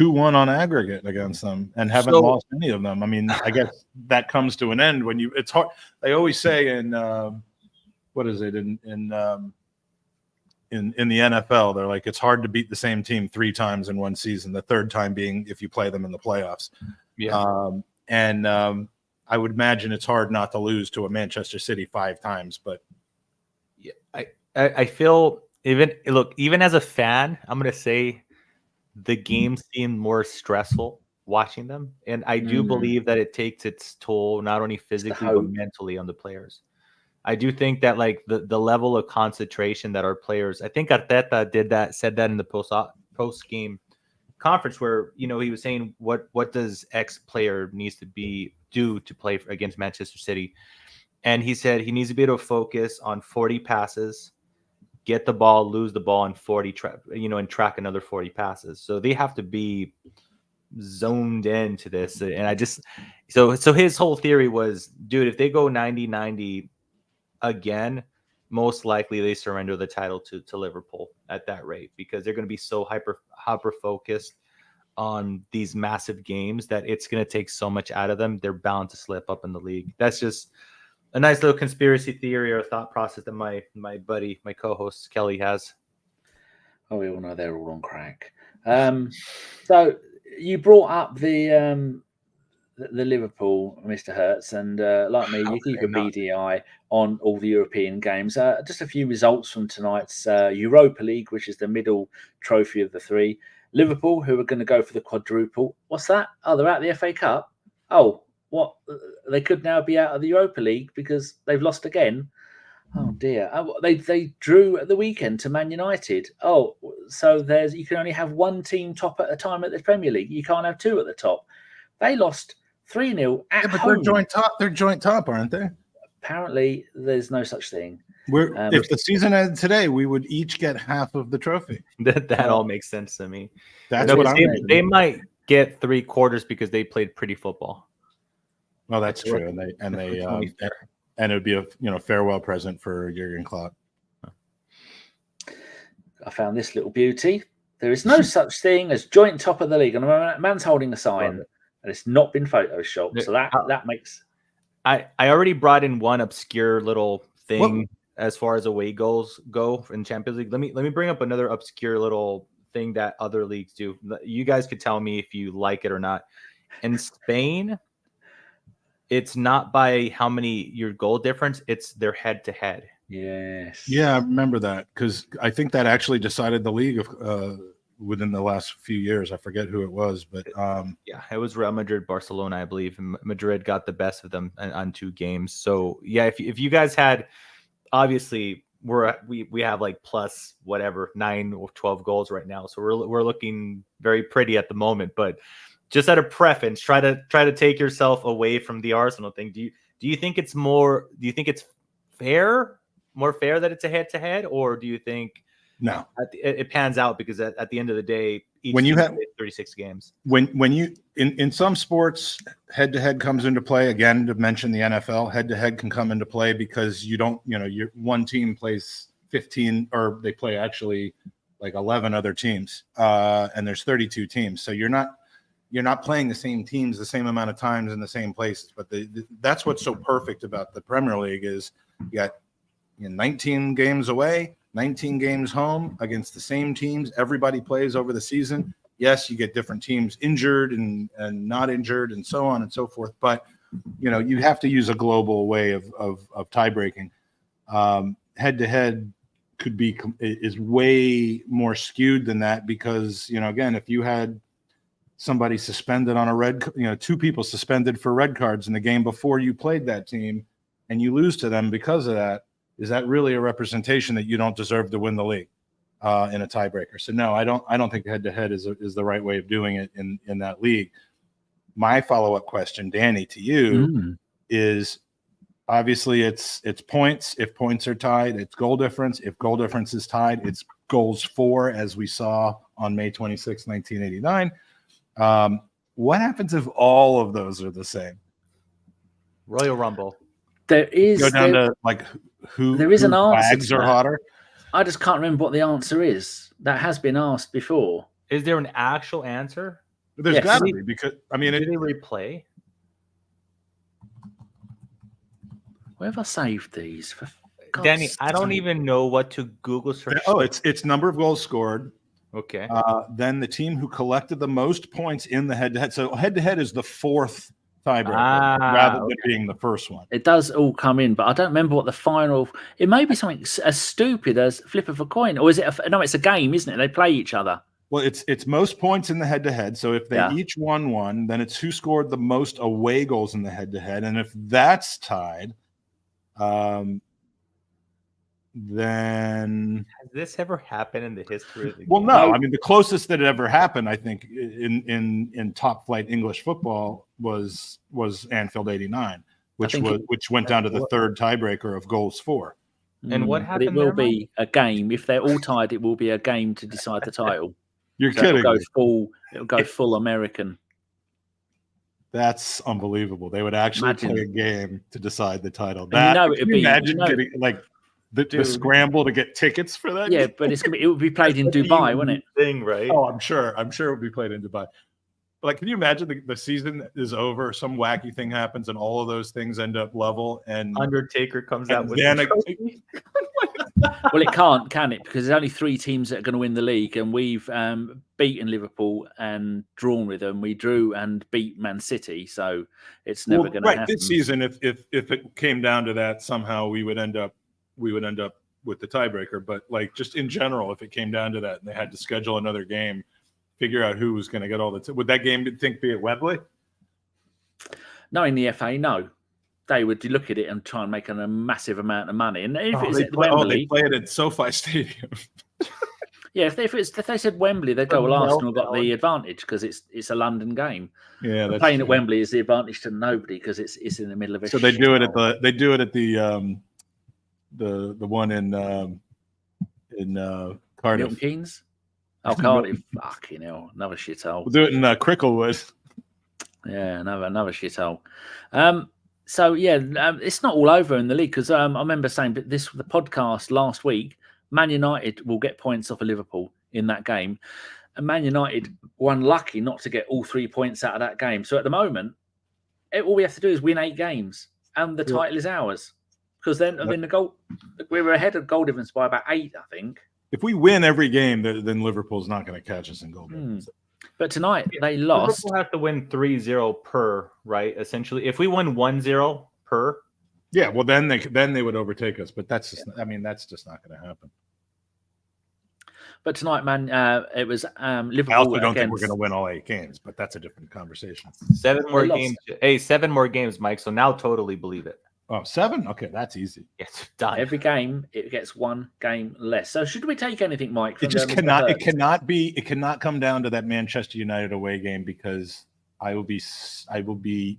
2-1 on aggregate against them and haven't lost any of them. I mean, I guess that comes to an end when it's hard. They always say in what is it in the NFL, they're like, it's hard to beat the same team 3 times in one season, the third time being if you play them in the playoffs. I would imagine it's hard not to lose to a Manchester City 5 times, but I feel even as a fan, I'm going to say the games seem more stressful watching them. And I do believe that it takes its toll, not only physically, but mentally on the players. I do think that the level of concentration that our players, I think Arteta said that in the post game conference where, he was saying what does X player needs to do to play against Manchester City. And he said he needs to be able to focus on 40 passes, get the ball, lose the ball, and 40 and track another 40 passes. So they have to be zoned into this. And I just so his whole theory was, dude, if they go 90-90 again, most likely they surrender the title to Liverpool at that rate, because they're going to be so hyper focused on these massive games that it's going to take so much out of them. They're bound to slip up in the league. That's just a nice little conspiracy theory or thought process that my buddy, my co-host Kelly has. Oh, we all know they're all on crack. So you brought up the Liverpool, Mr. Hertz, and like me, you keep a beady eye on all the European games. Just a few results from tonight's Europa League, which is the middle trophy of the 3. Liverpool, who are going to go for the quadruple. What's that? Oh, they're out of the FA Cup. Oh, what? They could now be out of the Europa League because they've lost again. Oh dear! They drew at the weekend to Man United. Oh, so you can only have one team top at a time at the Premier League. You can't have 2 at the top. They lost 3-0 at home. They're joint top. They're joint top, aren't they? Apparently, there's no such thing. If the season ended today, we would each get half of the trophy. That all makes sense to me. That's what they might get 3/4 because they played pretty football. Well, that's true, and it would be a farewell present for Jurgen Klopp. I found this little beauty. There is no such thing as joint top of the league, and a man's holding a sign, and it's not been photoshopped. So that makes. I already brought in one obscure little thing as far as away goals go in Champions League. Let me bring up another obscure little thing that other leagues do. You guys could tell me if you like it or not. In Spain, it's not by how many your goal difference, it's their head to head. Yes. Yeah, I remember that because I think that actually decided the league of within the last few years. I forget who it was, but yeah, it was Real Madrid, Barcelona, I believe. And Madrid got the best of them on 2 games. So yeah, if you guys had, obviously we have like plus whatever 9 or 12 goals right now, so we're looking very pretty at the moment. But just out of preference, try to take yourself away from the Arsenal thing. Do you think it's more? Do you think it's more fair that it's a head to head, or do you think no, it pans out because at the end of the day, when you have 36 games, when you in some sports, head to head comes into play. Again, to mention the NFL, head to head can come into play because your one team plays 15, or they play actually like 11 other teams, and there's 32 teams, so you're not playing the same teams the same amount of times in the same places. But that's what's so perfect about the Premier League is you got 19 games away, 19 games home against the same teams. Everybody plays over the season. Yes, you get different teams injured and not injured and so on and so forth. But, you have to use a global way of tie breaking. Head to head is way more skewed than that because, again, if you had somebody suspended on a red, 2 people suspended for red cards in the game before you played that team and you lose to them because of that, is that really a representation that you don't deserve to win the league in a tiebreaker? So no, I don't think head to head is the right way of doing it in that league. My follow-up question, Danny, to you is obviously it's points. If points are tied, it's goal difference. If goal difference is tied, it's goals for, as we saw on May 26, 1989. What happens if all of those are the same? Royal Rumble. There is go down to like who there is an answer flags to are that. hotter. I just can't remember what the answer is. That has been asked before. Is there an actual answer? There's got to be because do they replay? Where have I saved these? For Danny, I don't even know what to Google search. Oh, it's number of goals scored. Okay. Then the team who collected the most points in the head-to-head. So head-to-head is the 4th tiebreaker rather than being the first one. It does all come in, but I don't remember what the final. It may be something as stupid as flip of a coin, or is it? No, it's a game, isn't it? They play each other. Well, it's most points in the head-to-head. So if they each won one, then it's who scored the most away goals in the head-to-head, and if that's tied, then has this ever happened in the history of the game? Well, no. I mean, the closest that it ever happened, I think, in top flight English football was Anfield '89, which went down to the 3rd tiebreaker of goals for. And what happened? But it will be a game. If they're all tied, it will be a game to decide the title. You're kidding. It'll go full American. That's unbelievable. They would actually play a game to decide the title. It'd be. Imagine getting like the scramble to get tickets for that. Yeah, but it would be played in Dubai, wouldn't it? Thing, right? Oh, I'm sure it would be played in Dubai. Like, can you imagine the season is over, some wacky thing happens, and all of those things end up level, and Undertaker comes out with Well, it can't, can it? Because there's only 3 teams that are going to win the league, and we've beaten Liverpool and drawn with them. We drew and beat Man City, so it's never going to happen. This season, if it came down to that, somehow we would end up with the tiebreaker. But like, just in general, if it came down to that, and they had to schedule another game, figure out who was going to get all the. Would that game be at Wembley? No, in the FA, no. They would look at it and try and make a massive amount of money. And if it's at they Wembley, play it at SoFi Stadium. Yeah, if they said Wembley, they'd go, well, Arsenal got the advantage because it's a London game. Yeah, that's playing at Wembley is the advantage to nobody because it's in the middle of it. So they do it at the one in Cardiff. Milton Keynes. Oh, Cardiff. Fucking hell, another shithole. We'll do it in Cricklewood. Yeah, another shithole. So yeah, it's not all over in the league because I remember saying, but the podcast last week, Man United will get points off of Liverpool in that game, and Man United were unlucky not to get all 3 points out of that game. So at the moment, all we have to do is win 8 games, and the title is ours. Because then we were ahead of goal difference by about 8, I think. If we win every game, then Liverpool's not going to catch us in goal difference. But tonight they lost. Liverpool have to win 3-0 per, right? Essentially, if we win 1-0 per. Yeah, well, then they would overtake us. But that's just, that's just not going to happen. But tonight, man, it was Liverpool. I also don't think we're going to win all 8 games, but that's a different conversation. 7 more games. Hey, 7 more games, Mike. So now totally believe it. Oh, 7? Okay, that's easy. Yes, done. Every game it gets 1 game less. So should we take anything, Mike? It just cannot. It cannot be. It cannot come down to that Manchester United away game because I will be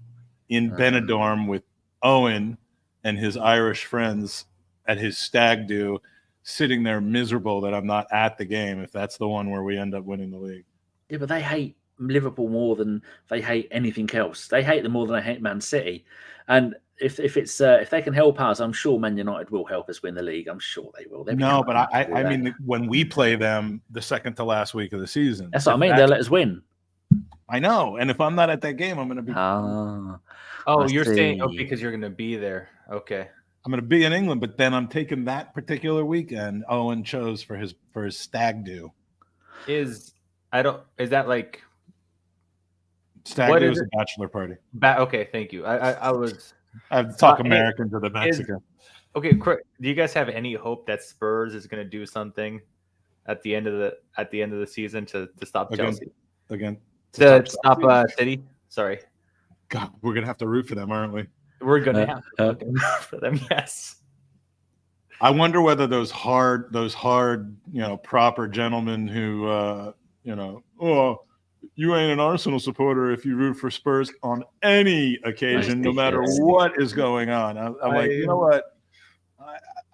in Benidorm with Owen and his Irish friends at his stag do, sitting there miserable that I'm not at the game if that's the one where we end up winning the league. Yeah, but they hate Liverpool more than they hate anything else. They hate them more than they hate Man City. And if they can help us, I'm sure Man United will help us win the league. I'm sure they will. No, but I mean, when we play them the second to last week of the season. That's what I mean. They'll let us win. I know. And if I'm not at that game, I'm going to be. You're saying because you're going to be there. Okay. I'm going to be in England, but then I'm taking that particular weekend. Owen chose for his stag do. Is that like stag do is a bachelor party? Okay, thank you. I talk American to the Mexican. Okay, do you guys have any hope that Spurs is going to do something at the end of the season to stop Chelsea? To stop City? Sorry. God, we're going to have to root for them, aren't we? We're going to have to root for them, yes. I wonder whether those hard, proper gentlemen who, you ain't an Arsenal supporter if you root for Spurs on any occasion, no matter what is going on. I'm like, you know what?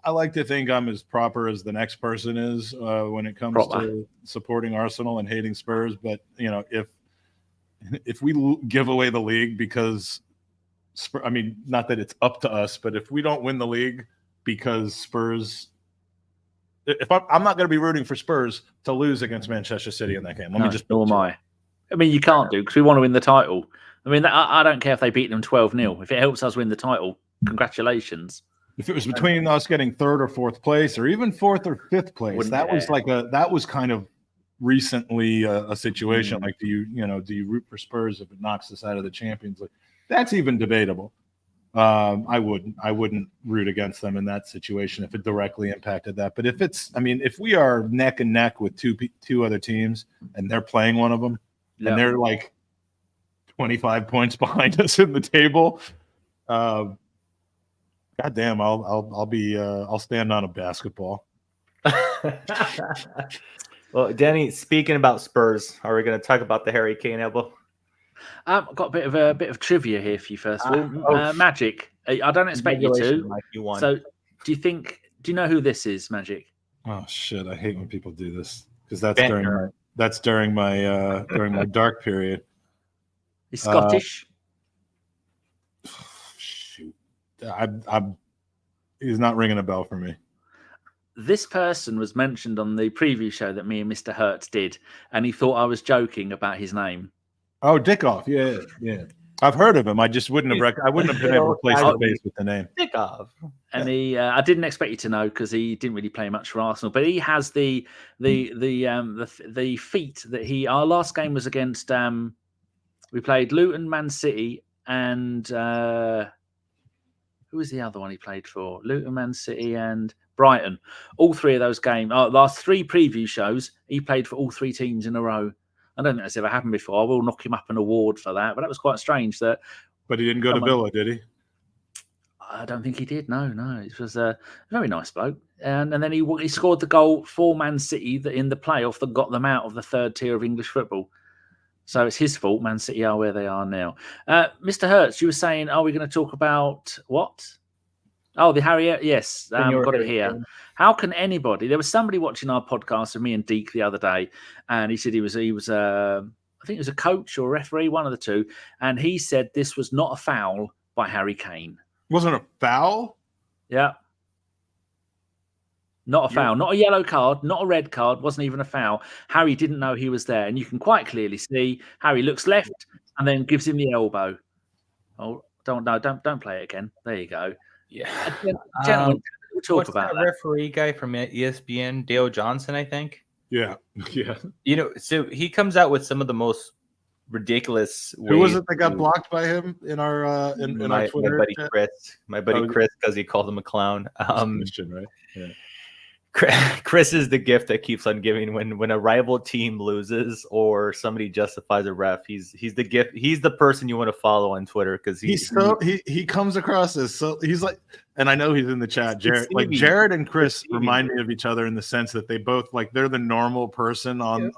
I like to think I'm as proper as the next person is when it comes to supporting Arsenal and hating Spurs. But, if we give away the league because not that it's up to us, but if we don't win the league because Spurs, if I'm not going to be rooting for Spurs to lose against Manchester City in that game. Nor am I. I mean, you can't do because we want to win the title. I mean, I don't care if they beat them 12-0. If it helps us win the title, congratulations. If it was between us getting 3rd or 4th place, or even 4th or 5th place, that was kind of recently a situation. Like, do you root for Spurs if it knocks us out of the Champions League? That's even debatable. I wouldn't root against them in that situation if it directly impacted that. But if we are neck and neck with two other teams and they're playing one of them and they're like 25 points behind us in the table, goddamn, I'll stand on a basketball. Well, Danny, speaking about Spurs, are we going to talk about the Harry Kane elbow? I've got a bit of trivia here for you first of all. Magic, I don't expect you to. Mike, you won. So, do you know who this is, Magic? Oh shit! I hate when people do this because that's during my dark period. He's Scottish. Shoot, he's not ringing a bell for me. This person was mentioned on the preview show that me and Mr. Hertz did, and he thought I was joking about his name. Oh, Dickoff, yeah. I've heard of him. I just wouldn't have. I wouldn't have been able to place the face with the name. Dickoff. And I didn't expect you to know because he didn't really play much for Arsenal. But he has the feat that our last game was against. We played Luton, Man City, and who was the other one he played for? Luton, Man City, and Brighton. All 3 of those games. Last 3 preview shows, he played for all 3 teams in a row. I don't think that's ever happened before. I will knock him up an award for that. But that was quite strange. But he didn't go to Villa, did he? I don't think he did. No. It was a very nice bloke. And then he scored the goal for Man City in the playoff that got them out of the 3rd tier of English football. So it's his fault. Man City are where they are now. Mr. Hertz, you were saying, are we going to talk about what? Oh, the Harry. Yes, got it here. How can anybody? There was somebody watching our podcast with me and Deke the other day, and he said he was I think it was a coach or a referee, one of the two, and he said this was not a foul by Harry Kane. Wasn't a foul? Yeah. Not a foul, not a yellow card, not a red card, wasn't even a foul. Harry didn't know he was there, and you can quite clearly see Harry looks left and then gives him the elbow. Oh, don't play it again. There you go. Yeah, gentlemen, we'll talk about that referee guy from ESPN, Dale Johnson, I think. Yeah. So he comes out with some of the most ridiculous ways. Who was it that got blocked by him in our in our Twitter? My buddy Chris. My buddy Chris, because he called him a clown. Christian, right? Yeah. Chris is the gift that keeps on giving when a rival team loses or somebody justifies a ref. He's the gift. He's the person you want to follow on Twitter because he comes across as he's like, and I know he's in the chat. Jared and Chris remind me of each other in the sense that they both they're the normal person on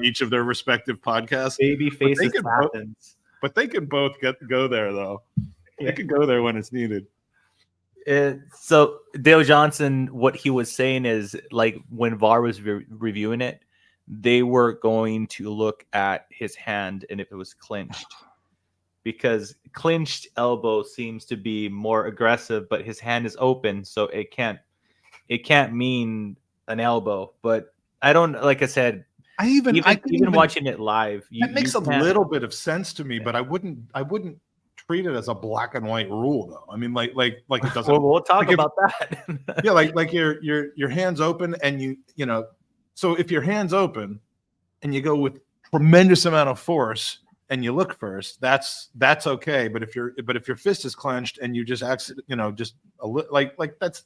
each of their respective podcasts. Baby faces happens, but they can both go there though. Yeah. They can go there when it's needed. So Dale Johnson, what he was saying is like when VAR was reviewing it, they were going to look at his hand and if it was clinched, because clinched elbow seems to be more aggressive, but his hand is open, so it can't mean an elbow. But I don't, like I said, even watching it live, that makes a little bit of sense to me, but I wouldn't treat it as a black and white rule though. I mean, like it doesn't. Well, we'll talk about that. Yeah, like your hands open and you know, so if your hands open and you go with tremendous amount of force and you look first, that's okay. But if your fist is clenched and you just just that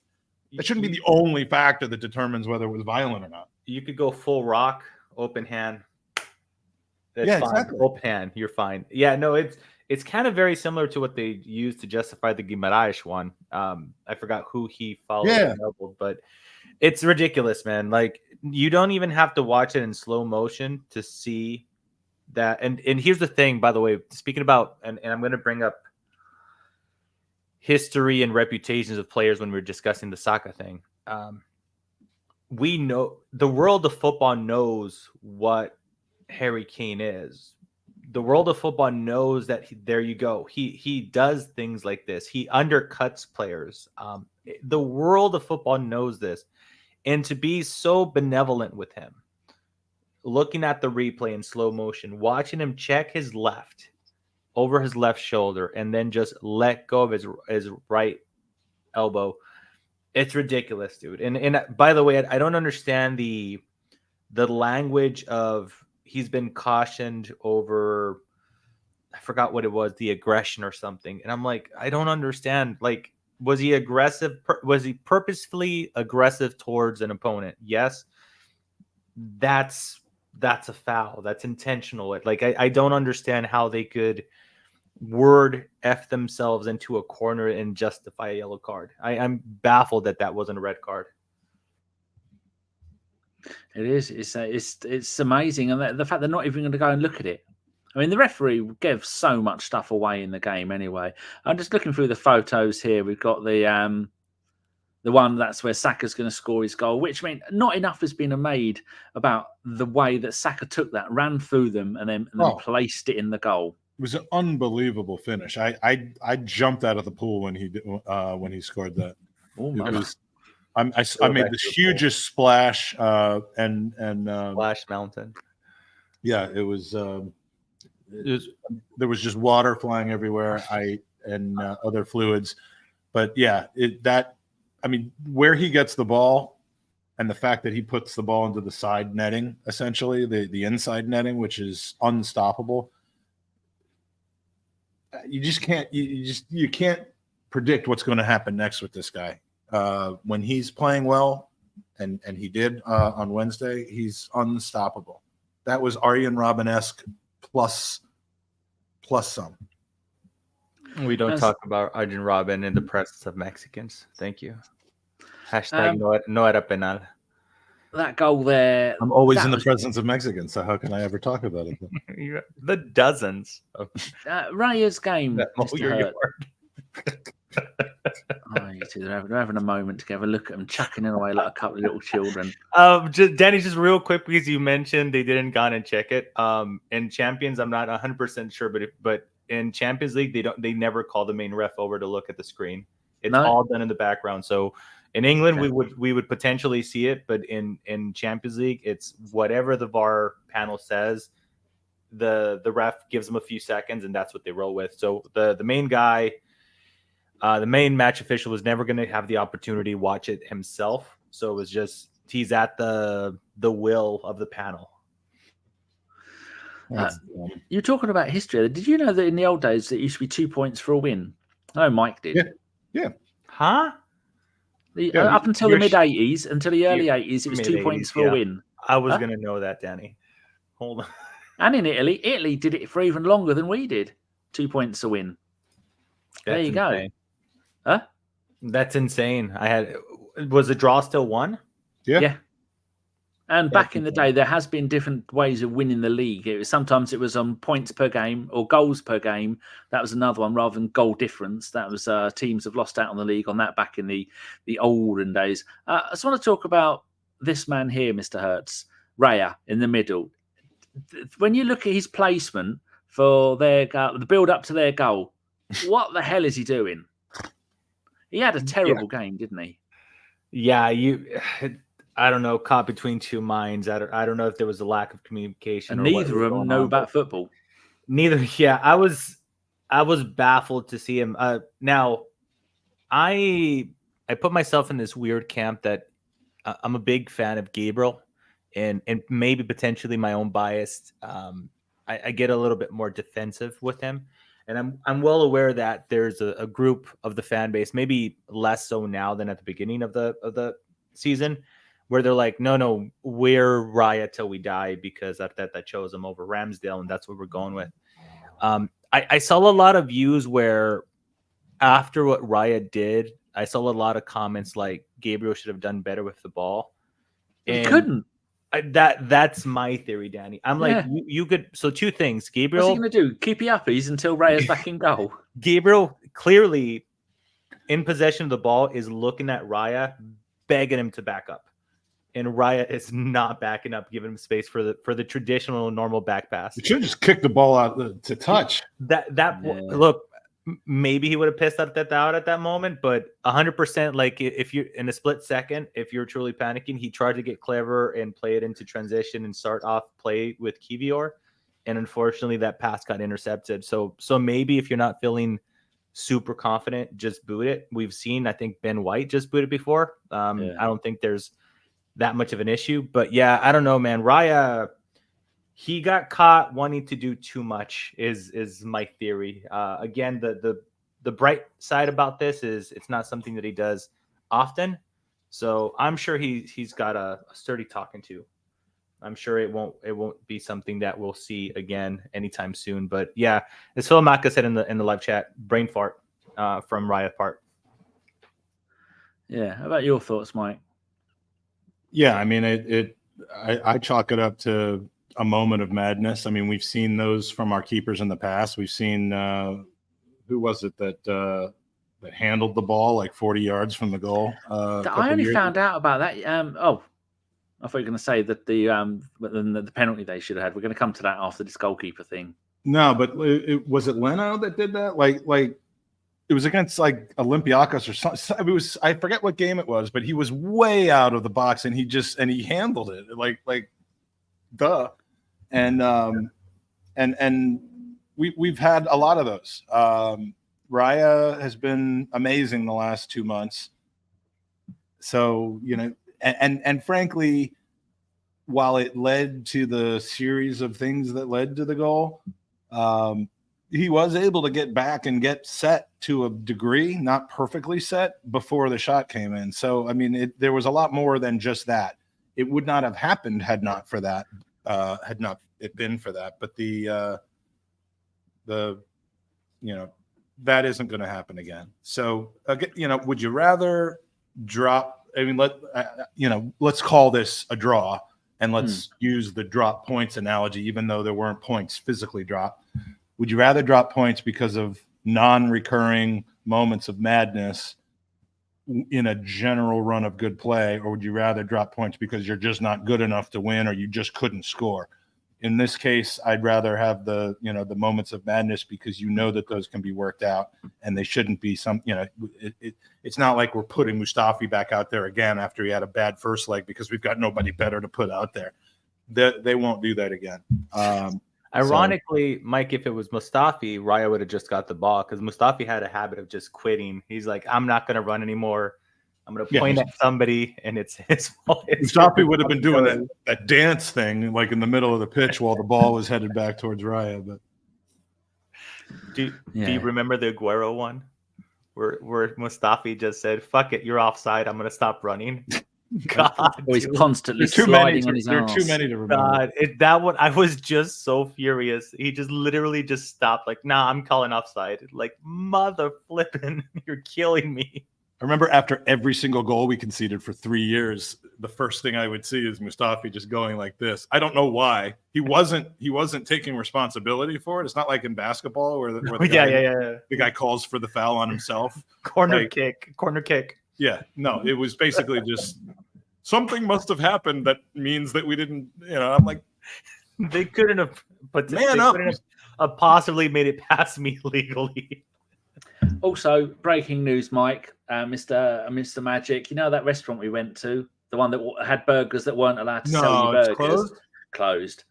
shouldn't be the only factor that determines whether it was violent or not. You could go full rock, open hand. That's fine. Exactly. Open hand, you're fine. Yeah, no, it's kind of very similar to what they used to justify the Guimaraes one. I forgot who he followed. Yeah. But it's ridiculous, man. Like, you don't even have to watch it in slow motion to see that. And here's the thing, by the way, speaking about, and I'm going to bring up history and reputations of players when we're discussing the Saka thing. We know, the world of football knows what Harry Kane is. The world of football knows that there you go. He does things like this. He undercuts players. The world of football knows this. And to be so benevolent with him, looking at the replay in slow motion, watching him check his left over his left shoulder and then just let go of his right elbow. It's ridiculous, dude. And by the way, I don't understand the language of he's been cautioned over, I forgot what it was, the aggression or something. And I'm like, I don't understand. Like, was he aggressive? Was he purposefully aggressive towards an opponent? Yes. That's a foul. That's intentional. Like, I don't understand how they could word F themselves into a corner and justify a yellow card. I'm baffled that wasn't a red card. It is. It's amazing, and the fact they're not even going to go and look at it. I mean, the referee gave so much stuff away in the game anyway. I'm just looking through the photos here. We've got the one that's where Saka's going to score his goal, which means not enough has been made about the way that Saka took that, ran through them, and then placed it in the goal. It was an unbelievable finish. I jumped out of the pool when he scored that. I made the hugest splash and splash mountain. Yeah, it was. There was just water flying everywhere. And other fluids, but yeah, where he gets the ball, and the fact that he puts the ball into the side netting, essentially the inside netting, which is unstoppable. You just can't. You can't predict what's going to happen next with this guy. When he's playing well, and he did on Wednesday, he's unstoppable. That was Arjen Robben-esque plus some. We don't talk about Arjen Robben in the presence of Mexicans. Thank you. Hashtag no era penal. That goal there. I'm always in the presence of Mexicans, so how can I ever talk about it? The dozens of Raya's game. You two, they're having a moment together. Look at them chucking it away like a couple of little children. Danny, just real quick, because you mentioned they didn't go and check it. In Champions, I'm not 100% sure, but in Champions League, they never call the main ref over to look at the screen. It's all done in the background. So in England, we would potentially see it, but in Champions League, it's whatever the VAR panel says. The ref gives them a few seconds, and that's what they roll with. So the main guy. The main match official was never going to have the opportunity to watch it himself. So it was just, he's at the the will of the panel. You're talking about history. Did you know that in the old days it used to be 2 points for a win? No, Mike did. Yeah. Huh? Up until the mid 80s, until the early 80s, it was 2 points for a win. I was going to know that, Danny. Hold on. And in Italy did it for even longer than we did. 2 points a win. There you go. Huh? That's insane. Was the draw still one? Yeah. And back in the day, there has been different ways of winning the league. Sometimes it was on points per game or goals per game. That was another one rather than goal difference. That was teams have lost out on the league on that back in the olden days. I just want to talk about this man here, Mr. Hertz, Raya in the middle. When you look at his placement for the build up to their goal, what the hell is he doing? He had a terrible game, didn't he? Yeah, I don't know, caught between two minds. I don't know if there was a lack of communication. And neither of them know about football. Neither. Yeah, I was baffled to see him. Now, I put myself in this weird camp that I'm a big fan of Gabriel, and maybe potentially my own bias. I get a little bit more defensive with him, and I'm well aware that there's a group of the fan base, maybe less so now than at the beginning of the season, where they're like, no, we're Raya till we die because that chose him over Ramsdale, and that's what we're going with. I saw a lot of views where after what Raya did, I saw a lot of comments like Gabriel should have done better with the ball. And he couldn't. That's my theory, Danny. I'm like, you could. So two things. Gabriel. What's he going to do? Keep you uppies until Raya's back in goal. Gabriel clearly in possession of the ball is looking at Raya, begging him to back up. And Raya is not backing up, giving him space for the traditional normal back pass. You should just kick the ball out to touch. Look, maybe he would have pissed that out at that moment, but 100%, like if you're in a split second, if you're truly panicking, he tried to get clever and play it into transition and start off play with Kiwior, and unfortunately that pass got intercepted. So maybe if you're not feeling super confident, just boot it. We've seen, I think Ben White just booted before. I don't think there's that much of an issue, but yeah, I don't know, man. Raya, he got caught wanting to do too much is my theory. Again, the bright side about this is it's not something that he does often. So I'm sure he's got a sturdy talking to. I'm sure it won't be something that we'll see again anytime soon. But yeah, as Phil Maka said in the live chat, brain fart from Raya part. Yeah. How about your thoughts, Mike? Yeah, I mean, I chalk it up to a moment of madness. I mean, we've seen those from our keepers in the past. We've seen who was it that handled the ball like 40 yards from the goal? I only found out about that. I thought you were going to say that the penalty they should have had. We're going to come to that after this goalkeeper thing. No, but was it Leno that did that? Like it was against like Olympiacos or something. It was, I forget what game it was, but he was way out of the box and he handled it like duh. And we've had a lot of those. Raya has been amazing the last 2 months. So, you know, and frankly, while it led to the series of things that led to the goal, he was able to get back and get set to a degree, not perfectly set, before the shot came in. So, I mean, there was a lot more than just that. It would not have happened had not it been for that. But the you know, that isn't going to happen again. So, you know, would you rather drop? I mean, let's call this a draw, and let's use the drop points analogy, even though there weren't points physically dropped. Would you rather drop points because of non-recurring moments of madness in a general run of good play, or would you rather drop points because you're just not good enough to win or you just couldn't score? In this case, I'd rather have the moments of madness because you know that those can be worked out and they shouldn't be it's not like we're putting Mustafi back out there again after he had a bad first leg because we've got nobody better to put out there. They won't do that again. Ironically, Mike, if it was Mustafi, Raya would have just got the ball because Mustafi had a habit of just quitting. He's like, I'm not going to run anymore. I'm going to point at somebody, and it's his fault. Mustafi would have been doing that dance thing, like in the middle of the pitch while the ball was headed back towards Raya. But do you remember the Aguero one? Where Mustafi just said, "Fuck it, you're offside. I'm gonna stop running." God, he's constantly sliding on his arse. There are too many to remember. God, that one, I was just so furious. He just literally just stopped. Like, nah, I'm calling offside. Like, mother flipping, you're killing me. I remember after every single goal we conceded for 3 years, the first thing I would see is Mustafi just going like this. I don't know why. He wasn't taking responsibility for it. It's not like in basketball where the guy calls for the foul on himself. Corner kick. Yeah, no, it was basically just something must have happened that means that we didn't, I'm like, they couldn't have, but man up. Couldn't have possibly made it past me legally. Also, breaking news, Mike, Mr. Magic. You know that restaurant we went to, the one that had burgers that weren't allowed to sell you burgers. Closed.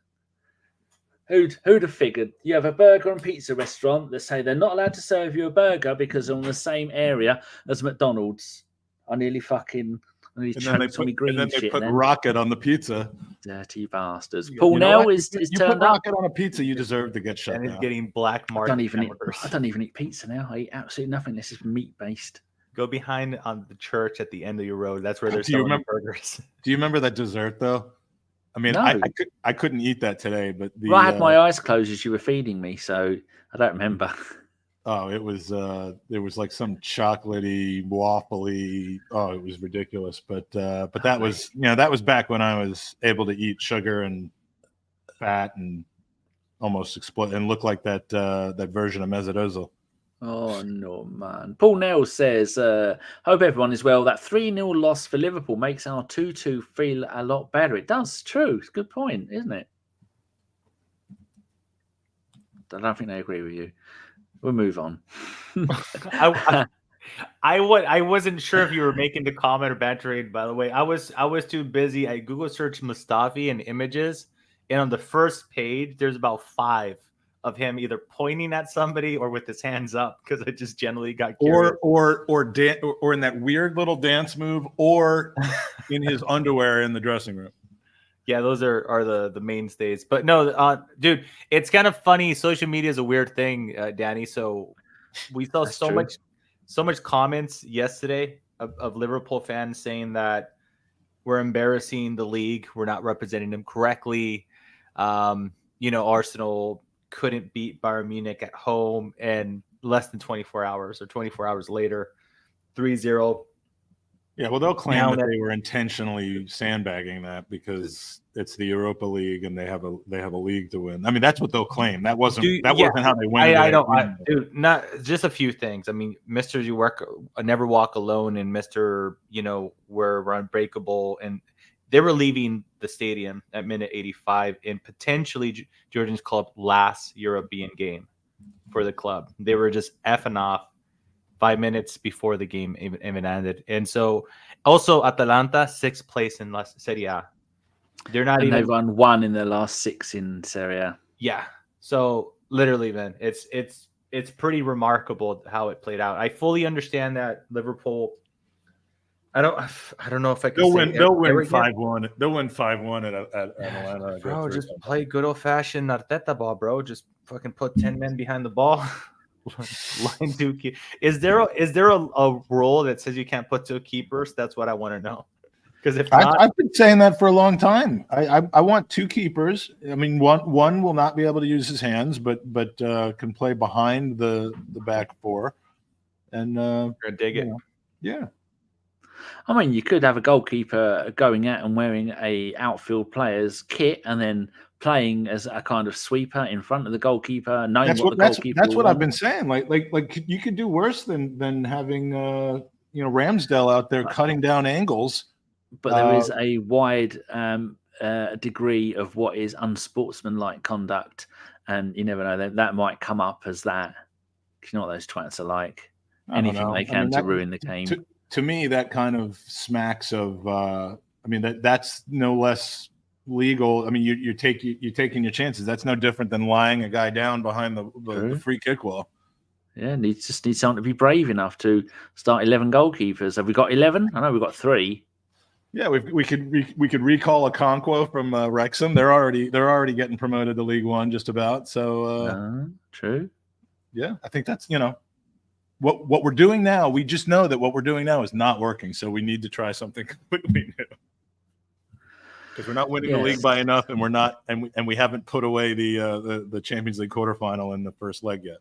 Who'd have figured? You have a burger and pizza restaurant that say they're not allowed to serve you a burger because they're on the same area as McDonald's. I nearly choked on me green and then they shit. put rocket on the pizza. Dirty bastards. Paul Nell is turned put up. rocket on a pizza, you deserve to get shut down. And he's getting black mark. I don't even eat pizza now. I eat absolutely nothing. This is meat based. Go behind on the church at the end of your road. That's where there's selling burgers. Do you remember that dessert though? I mean, no. I couldn't eat that today, but I had my eyes closed as you were feeding me, so I don't remember. Oh, it was like some chocolatey, waffly. Oh, it was ridiculous. But that was that was back when I was able to eat sugar and fat and almost explode and look like that version of Mesut. Oh no, man. Paul Nell says, hope everyone is well. That 3-0 loss for Liverpool makes our 2-2 feel a lot better. It does, true. It's a good point, isn't it? I don't think they agree with you. We'll move on. I wasn't sure if you were making the comment or bantering, by the way. I was too busy. I Google searched Mustafi and images, and on the first page, there's about 5 of him either pointing at somebody or with his hands up because I just generally got curious. Or in that weird little dance move, or in his underwear in the dressing room. Yeah, those are the mainstays. But no, dude, it's kind of funny. Social media is a weird thing, Danny. So we saw so much comments yesterday of Liverpool fans saying that we're embarrassing the league. We're not representing them correctly. Arsenal couldn't beat Bayern Munich at home, and less than 24 hours or 24 hours later, 3-0. Yeah, well, they'll claim that they were intentionally sandbagging that because it's the Europa League and they have a league to win. I mean, that's what they'll claim. That wasn't how they win. Dude, not just a few things. I mean, Mr. You work, never walk alone, and Mr. We're unbreakable, and they were leaving the stadium at minute 85 in potentially Jordan's club last European game for the club. They were just effing off 5 minutes before the game even ended. And so also Atalanta, 6th place in Serie A. They've won 1 in their last 6 in Serie A. Yeah. So literally, man, it's pretty remarkable how it played out. I fully understand that Liverpool. I don't know if I can. They'll win 5-1. They'll win 5-1 at Atlanta. Bro, just play good old fashioned Arteta ball, bro. Just fucking put 10 men behind the ball. Line 2 key. Is there a rule that says you can't put 2 keepers? That's what I want to know. Because if not, I've been saying that for a long time. I want 2 keepers. I mean, one will not be able to use his hands, but can play behind the back 4. And you're gonna dig it. Yeah. I mean, you could have a goalkeeper going out and wearing a outfield player's kit and then playing as a kind of sweeper in front of the goalkeeper. That's what I've been saying. Like you could do worse than having Ramsdale out there cutting down angles. But there is a wide degree of what is unsportsmanlike conduct, and you never know that might come up as that. You know what those twats are like. Anything they can to ruin the game. To me, that kind of smacks of. That's no less legal. I mean, you're taking your chances. That's no different than lying a guy down behind the free kick wall. Yeah, just need someone to be brave enough to start 11 goalkeepers. Have we got 11? I know we've got 3. Yeah, we could recall a Okonkwo from Wrexham. They're already getting promoted to League One just about. So true. Yeah, I think that's what we're doing now. We just know that what we're doing now is not working, so we need to try something completely new. Because we're not winning the league by enough, and we're not, and we haven't put away the Champions League quarterfinal in the first leg yet.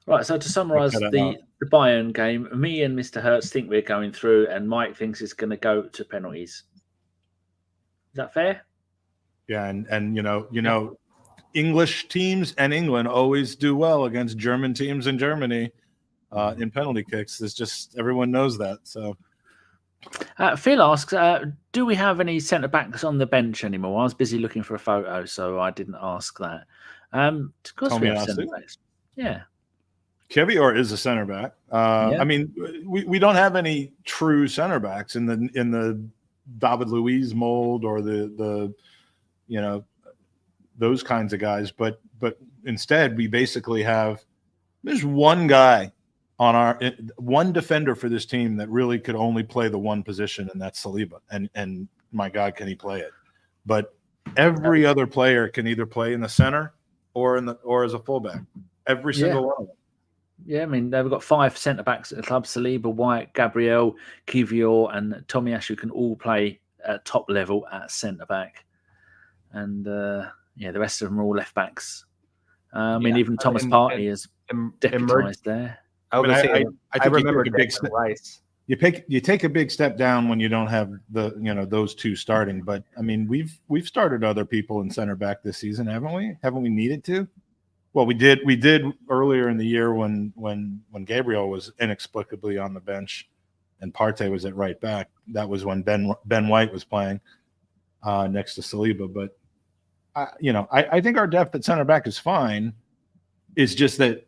Right, so to summarise the Bayern game, me and Mr. Hertz think we're going through, and Mike thinks it's going to go to penalties. Is that fair? Yeah, and English teams and England always do well against German teams in Germany in penalty kicks. It's just everyone knows that. So Phil asks, do we have any centre backs on the bench anymore? I was busy looking for a photo, so I didn't ask that. Of course, we have centre backs. Yeah. Kiwior is a center back. I mean, we don't have any true center backs in the David Luiz mold or the those kinds of guys. But instead, we basically have there's one guy on one defender for this team that really could only play the one position, and that's Saliba. And my God, can he play it? But every other player can either play in the center or as a fullback. Every single one of them. Yeah, I mean, they've got 5 centre-backs at the club. Saliba, White, Gabriel, Kiwior and Tomiyasu can all play at top level at centre-back. And, the rest of them are all left-backs. I mean, even Thomas Partey is deputised there. I remember Declan Rice. You take a big step down when you don't have those two starting. But, I mean, we've started other people in centre-back this season, haven't we? Haven't we needed to? Well, we did earlier in the year when Gabriel was inexplicably on the bench and Partey was at right back. That was when Ben White was playing next to Saliba. But I think our depth at center back is fine. It's just that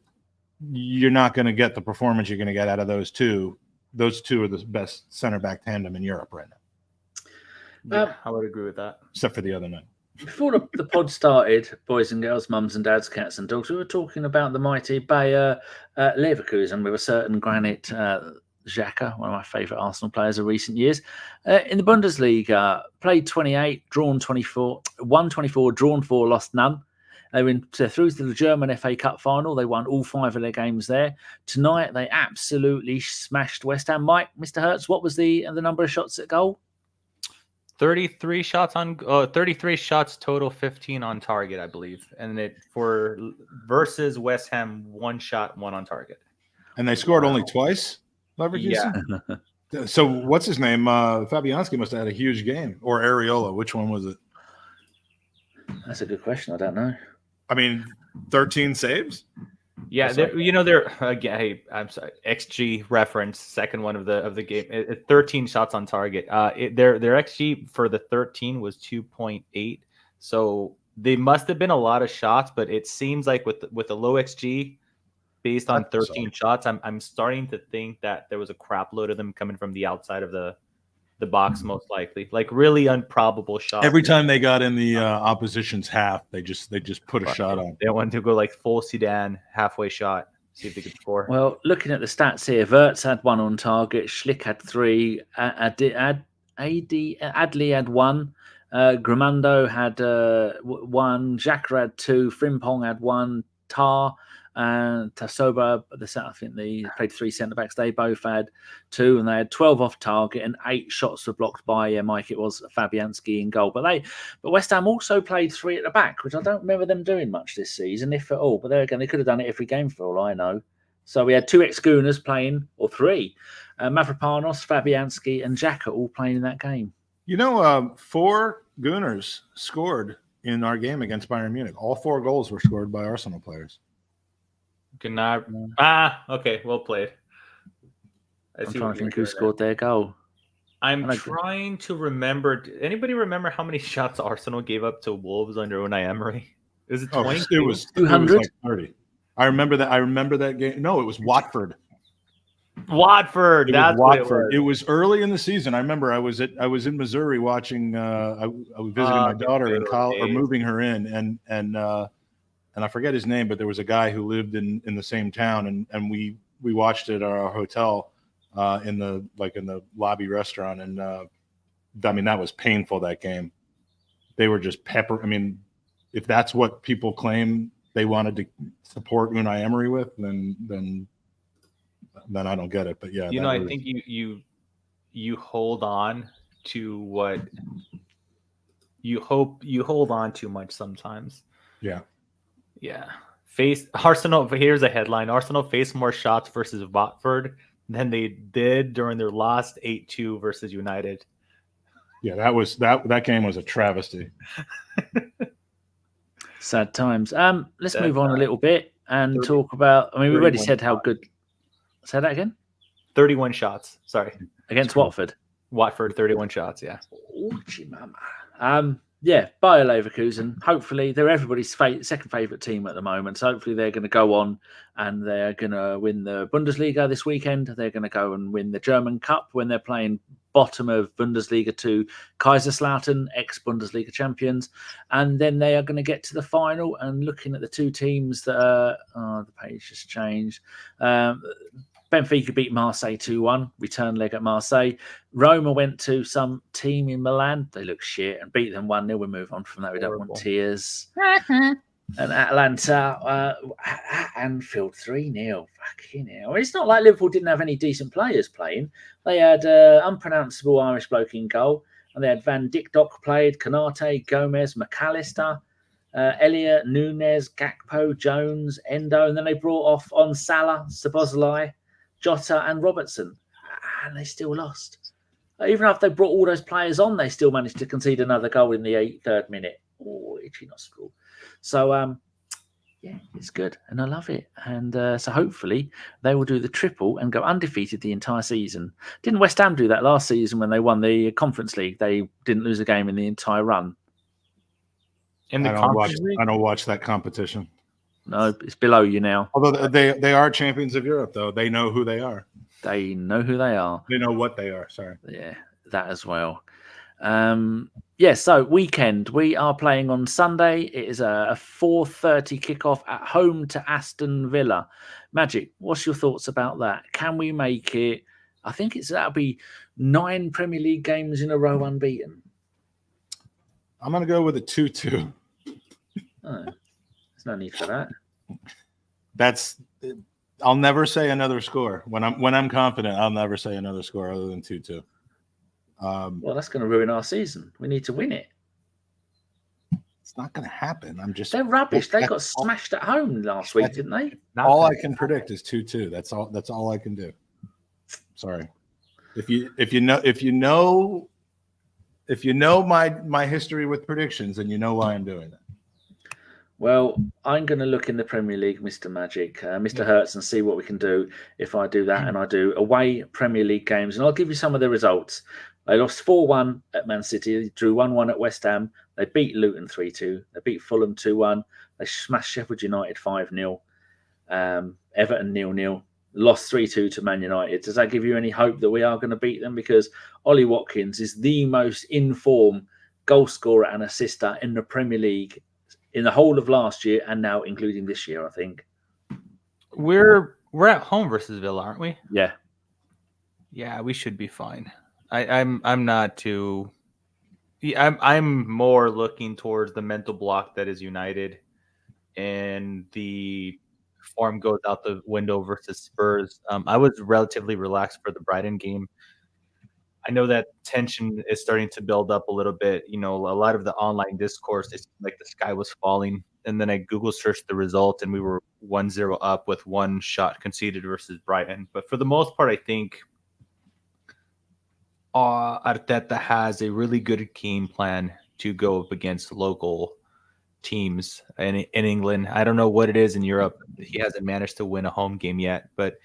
you're not going to get the performance you're going to get out of those two. Those two are the best center back tandem in Europe right now. Yeah, I would agree with that. Except for the other night. Before the pod started, boys and girls, mums and dads, cats and dogs, we were talking about the mighty Bayer Leverkusen with a certain Granit Xhaka, one of my favourite Arsenal players of recent years. In the Bundesliga, played 28, drawn 24, won 24, drawn 4, lost none. They went through to the German FA Cup final. They won all 5 of their games there. Tonight, they absolutely smashed West Ham. Mike, Mr. Hertz, what was the number of shots at goal? 33 shots total, 15 on target, I believe. And versus West Ham, 1 shot, 1 on target. And they scored only twice, Leverkusen? Yeah. So what's his name? Fabianski must have had a huge game. Or Areola. Which one was it? That's a good question. I don't know. I mean, 13 saves? Yeah, again, I'm sorry, XG reference, second one of the game. 13 shots on target. Their XG for the 13 was 2.8. So they must have been a lot of shots, but it seems like with the low XG based on 13 shots, I'm starting to think that there was a crap load of them coming from the outside of the box, most likely, like really improbable shots. Every time they got in the opposition's half, they just put a shot on. They wanted to go like full Zidane halfway shot, see if they could score. Well, looking at the stats here, Havertz had 1 on target, Schlick had 3, Adli had 1, Grimando had 1, Xhaka had 2, Frimpong had 1, Tar and Tasoba, I think they played 3 centre-backs. They both had 2, and they had 12 off target, and 8 shots were blocked by Mike. It was Fabianski in goal. But West Ham also played 3 at the back, which I don't remember them doing much this season, if at all. But there again, they could have done it every game for all I know. So we had 2 ex-Gooners playing, or 3. Mavropanos, Fabianski, and Xhaka all playing in that game. 4 Gooners scored in our game against Bayern Munich. All 4 goals were scored by Arsenal players. Okay, well played. I'm trying to think who scored their goal. I'm trying to remember. Anybody remember how many shots Arsenal gave up to Wolves under Unai Emery? Is it 20? It was 200. Like 30. I remember that game. No, it was Watford. Watford. That's Watford. It was early in the season. I remember I was in Missouri watching. I was visiting my daughter and Karl, or moving her in, and and I forget his name, but there was a guy who lived in the same town, and we watched it at our hotel in the lobby restaurant, and I mean, that was painful, that game. They were just I mean, if that's what people claim they wanted to support Unai Emery with, then I don't get it. But yeah, I think you hold on to what you hold on too much sometimes. Yeah. Face Arsenal. Here's a headline: Arsenal faced more shots versus Watford than they did during their last 8-2 versus United. Yeah, that game was a travesty. Sad times. Let's move on a little bit and talk about. I mean, we already said how good. Say that again. 31 shots. Sorry, against Watford. Watford, 31 shots. Yeah. Yeah, Bayer Leverkusen. Hopefully, they're everybody's second favourite team at the moment. So hopefully, they're going to go on and they're going to win the Bundesliga this weekend. They're going to go and win the German Cup when they're playing bottom of Bundesliga to Kaiserslautern, ex-Bundesliga champions. And then they are going to get to the final. And looking at the two teams that are... the page just changed. Benfica beat Marseille 2-1, return leg at Marseille. Roma went to some team in Milan. They look shit and beat them 1-0. We move on from that. We don't want tears. And Atalanta, Anfield 3-0. Fucking hell. It's not like Liverpool didn't have any decent players playing. They had unpronounceable Irish bloke in goal. And they had Van Dijk played, Konate, Gomez, McAllister, Elliott, Nunez, Gakpo, Jones, Endo. And then they brought off on Salah, Szoboszlai, Jota and Robertson, and they still lost. Even after they brought all those players on, they still managed to concede another goal in the 83rd minute. Oh, itchy nostril. So, yeah, it's good, and I love it. And so hopefully they will do the triple and go undefeated the entire season. Didn't West Ham do that last season when they won the Conference League? They didn't lose a game in the entire run. I don't watch that competition. No, it's below you now. Although they are champions of Europe, though. They know who they are. They know who they are. They know what they are. Sorry. Yeah, that as well. So weekend. We are playing on Sunday. It is a 4:30 kickoff at home to Aston Villa. Magic, what's your thoughts about that? Can we make it? I think that'll be 9 Premier League games in a row unbeaten. I'm going to go with a 2-2. Oh. There's no need for that. I'll never say another score. When I'm confident, I'll never say another score other than 2-2. Well, that's going to ruin our season. We need to win it. It's not going to happen. They're rubbish. They got smashed at home last week, didn't they? All I can predict is 2-2. That's all I can do. Sorry. If you know my history with predictions, then you know why I'm doing it. Well, I'm going to look in the Premier League, Mr. Magic, Mr. Hertz, and see what we can do if I do that. And I do away Premier League games. And I'll give you some of the results. They lost 4-1 at Man City. They drew 1-1 at West Ham. They beat Luton 3-2. They beat Fulham 2-1. They smashed Sheffield United 5-0. Everton 0-0. Lost 3-2 to Man United. Does that give you any hope that we are going to beat them? Because Ollie Watkins is the most in-form goal scorer and assister in the Premier League in the whole of last year and now including this year, I think. We're at home versus Villa, aren't we? Yeah. Yeah, we should be fine. I'm not too. I'm more looking towards the mental block that is United, and the form goes out the window versus Spurs. I was relatively relaxed for the Brighton game. I know that tension is starting to build up a little bit. A lot of the online discourse, it's like the sky was falling. And then I Google searched the result, and we were 1-0 up with 1 shot conceded versus Brighton. But for the most part, I think Arteta has a really good game plan to go up against local teams in England. I don't know what it is in Europe. He hasn't managed to win a home game yet, but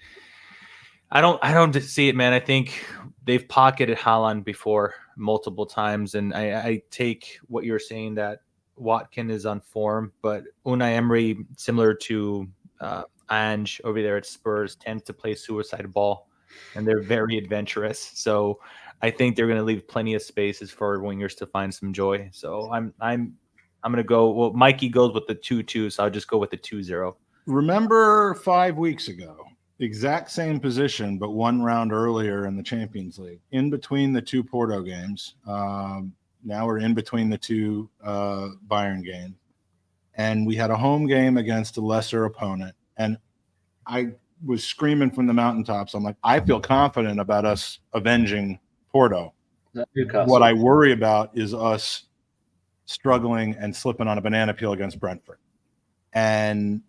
I don't see it, man. I think they've pocketed Haaland before multiple times, and I take what you're saying that Watkins is on form, but Unai Emery, similar to Ange over there at Spurs, tends to play suicide ball, and they're very adventurous. So I think they're going to leave plenty of spaces for wingers to find some joy. So I'm I'm going to go. Well, Mikey goes with the 2-2, so I'll just go with the 2-0. Remember 5 weeks ago, exact same position, but one round earlier in the Champions League, in between the two Porto games. Now we're in between the two Bayern games. And we had a home game against a lesser opponent. And I was screaming from the mountaintops. I'm like, I feel confident about us avenging Porto. What I worry about is us struggling and slipping on a banana peel against Brentford. And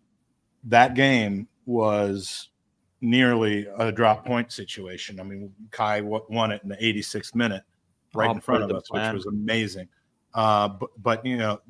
that game was nearly a drop point situation. I mean, Kai won it in the 86th minute right in front of us, which was amazing. But you know,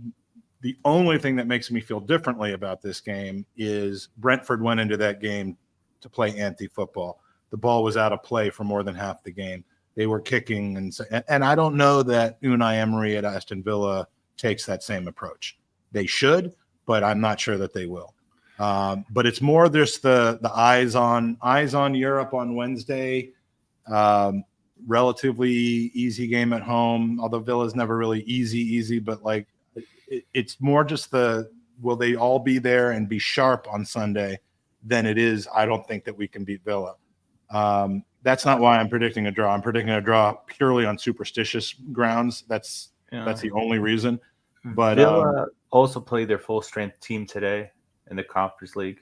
the only thing that makes me feel differently about this game is Brentford went into that game to play anti-football. The ball was out of play for more than half the game. They were kicking, and I don't know that Unai Emery at Aston Villa takes that same approach. They should, but I'm not sure that they will. But it's more just the eyes on Europe on Wednesday. Relatively easy game at home, although Villa's never really easy, but like it's more just will they all be there and be sharp on Sunday than it is. I don't think that we can beat Villa. That's not why I'm predicting a draw. I'm predicting a draw purely on superstitious grounds. That's the only reason. But Villa also played their full strength team today in the Conference League.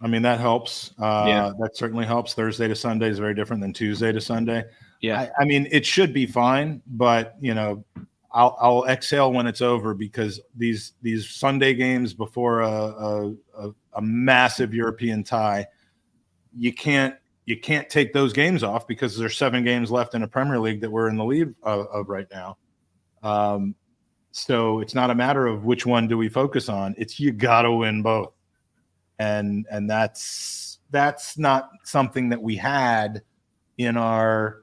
I mean, that helps. That certainly helps. Thursday to Sunday is very different than Tuesday to Sunday. Yeah. I mean, it should be fine, but you know, I'll exhale when it's over, because these Sunday games before a massive European tie, you can't take those games off, because there's 7 games left in a Premier League that we're in the lead of right now. So it's not a matter of which one do we focus on. It's you got to win both. And that's not something that we had in our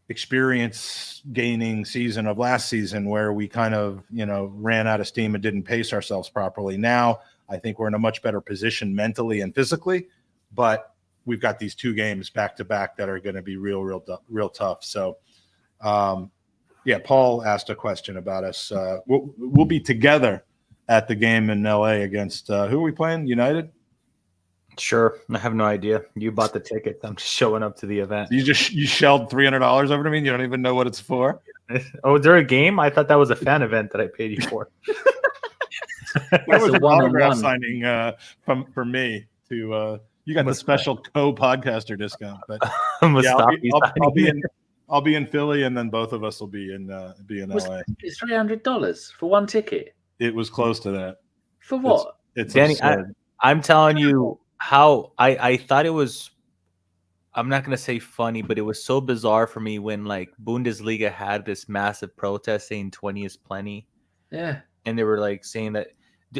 experience gaining season of last season, where we kind of, you know, ran out of steam and didn't pace ourselves properly. Now I think we're in a much better position mentally and physically, but we've got these 2 games back to back that are going to be real tough. So, Paul asked a question about us. We'll be together at the game in LA against who are we playing? United? Sure. I have no idea. You bought the ticket. I'm just showing up to the event. You shelled $300 over to me and you don't even know what it's for? Oh, is there a game? I thought that was a fan event that I paid you for. That was an autograph signing for me to you got the special co-podcaster discount. But I'll be in Philly, and then both of us will be in LA. It's $300 for one ticket. It was close to that. For what? It's Danny, I'm telling you how I thought it was. I'm not going to say funny, but it was so bizarre for me when like Bundesliga had this massive protest saying 20 is plenty. Yeah. And they were like saying that.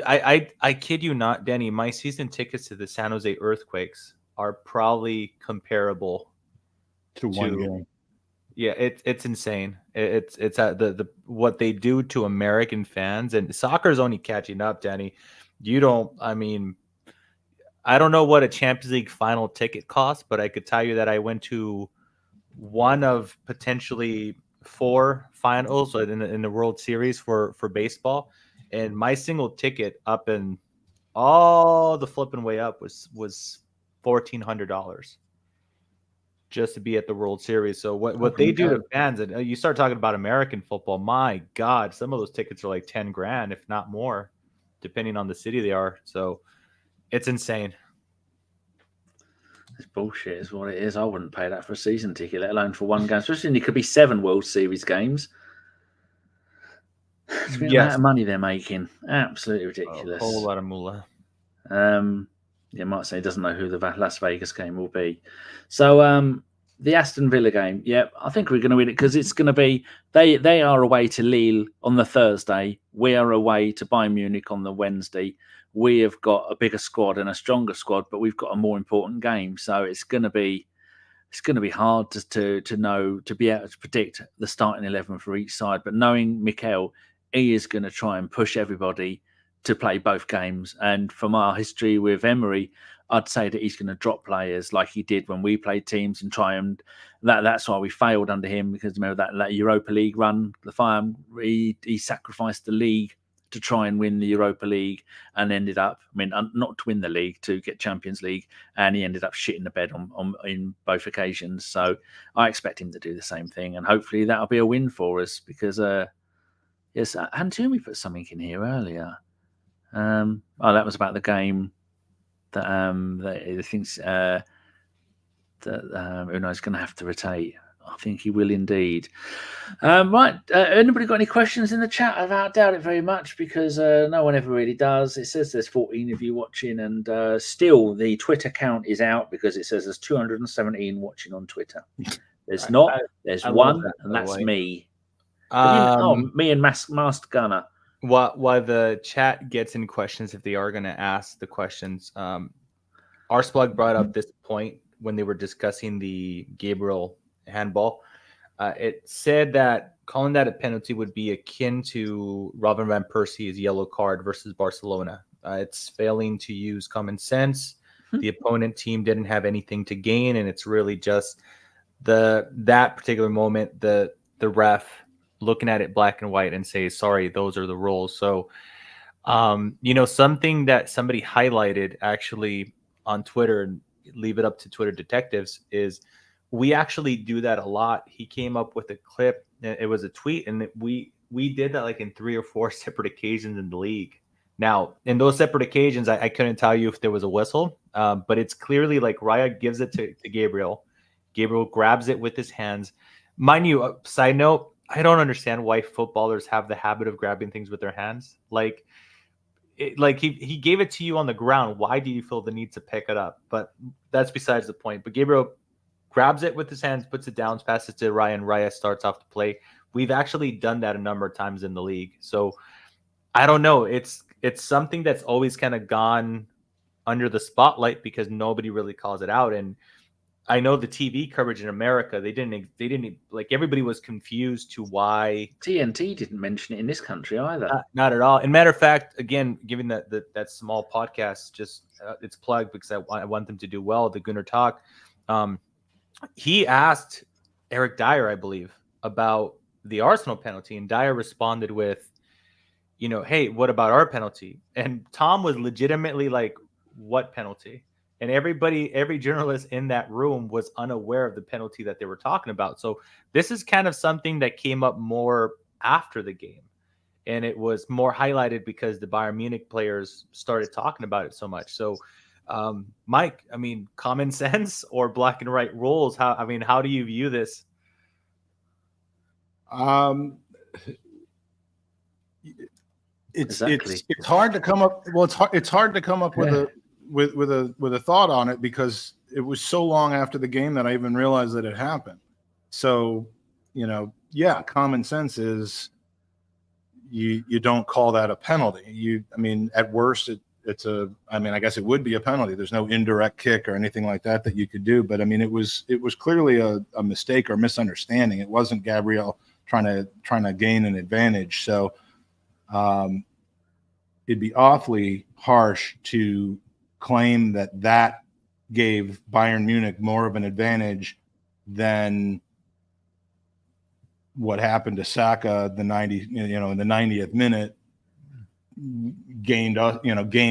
I kid you not, Danny, my season tickets to the San Jose Earthquakes are probably comparable to one game. Yeah, it's insane. It's at the what they do to American fans, and soccer's only catching up, Danny. I don't know what a Champions League final ticket costs, but I could tell you that I went to one of potentially 4 finals in the World Series for baseball, and my single ticket up and all the flipping way up was $1,400 just to be at the World Series. So what they do to fans, and you start talking about American football, my God, some of those tickets are like 10 grand, if not more, depending on the city they are. So it's insane. It's bullshit is what it is. I wouldn't pay that for a season ticket, let alone for one game, especially when it could be 7 World Series games. It's the amount of money they're making. Absolutely ridiculous. A whole lot of moolah. You might say he doesn't know who the Las Vegas game will be. So the Aston Villa game, I think we're going to win it, because it's going to be they are away to Lille on the Thursday. We are away to Bayern Munich on the Wednesday. We have got a bigger squad and a stronger squad, but we've got a more important game. So it's going to be hard to know, to be able to predict the starting 11 for each side. But knowing Mikel, he is going to try and push everybody to play both games. And from our history with Emery, I'd say that he's going to drop players like he did when we played teams and try and that's why we failed under him, because remember that Europa League run, he sacrificed the league to try and win the Europa League, and ended up, not to win the league, to get Champions League, and he ended up shitting the bed in both occasions. So I expect him to do the same thing, and hopefully that'll be a win for us, because yes, Antumi put something in here earlier. That was about the game that he thinks that Unai's going to have to rotate. I think he will indeed. Right. Anybody got any questions in the chat? I doubt it very much, because no one ever really does. It says there's 14 of you watching, and still the Twitter count is out, because it says there's 217 watching on Twitter. There's not. There's one, and that's me. Me and Master Gunner. While the chat gets in questions, if they are going to ask the questions, Arsblog brought up this point when they were discussing the Gabriel handball. It said that calling that a penalty would be akin to Robin van Persie's yellow card versus Barcelona. It's failing to use common sense. The opponent team didn't have anything to gain, and it's really just that particular moment, the ref looking at it black and white and say, sorry, those are the rules. So, something that somebody highlighted actually on Twitter, and leave it up to Twitter detectives, is we actually do that a lot. He came up with a clip. It was a tweet, and we did that like in 3 or 4 separate occasions in the league. Now, in those separate occasions, I couldn't tell you if there was a whistle, but it's clearly like Raya gives it to Gabriel. Gabriel grabs it with his hands. Mind you, side note, I don't understand why footballers have the habit of grabbing things with their hands. Like he gave it to you on the ground. Why do you feel the need to pick it up? But that's besides the point. But Gabriel grabs it with his hands, puts it down, passes it to Raya, and Raya starts off the play. We've actually done that a number of times in the league. So I don't know. It's something that's always kind of gone under the spotlight because nobody really calls it out. And I know the TV coverage in America, they didn't like, everybody was confused to why TNT didn't mention it in this country either. Not at all. And matter of fact, again, given that small podcast, just it's plugged because I want them to do well. The Gunnar Talk, he asked Eric Dyer, I believe, about the Arsenal penalty, and Dyer responded with, hey, what about our penalty? And Tom was legitimately like, what penalty? And every journalist in that room was unaware of the penalty that they were talking about. So this is kind of something that came up more after the game. And it was more highlighted because the Bayern Munich players started talking about it so much. So, Mike, common sense or black and white rules? How do you view this? It's hard to come up. Well, it's hard to come up with a thought on it, because it was so long after the game that I even realized that it happened. So, common sense is you don't call that a penalty. At worst I guess it would be a penalty. There's no indirect kick or anything like that you could do. But it was clearly a mistake or misunderstanding. It wasn't Gabriel trying to gain an advantage. So it'd be awfully harsh to claim that gave Bayern Munich more of an advantage than what happened to Saka in the 90th minute gained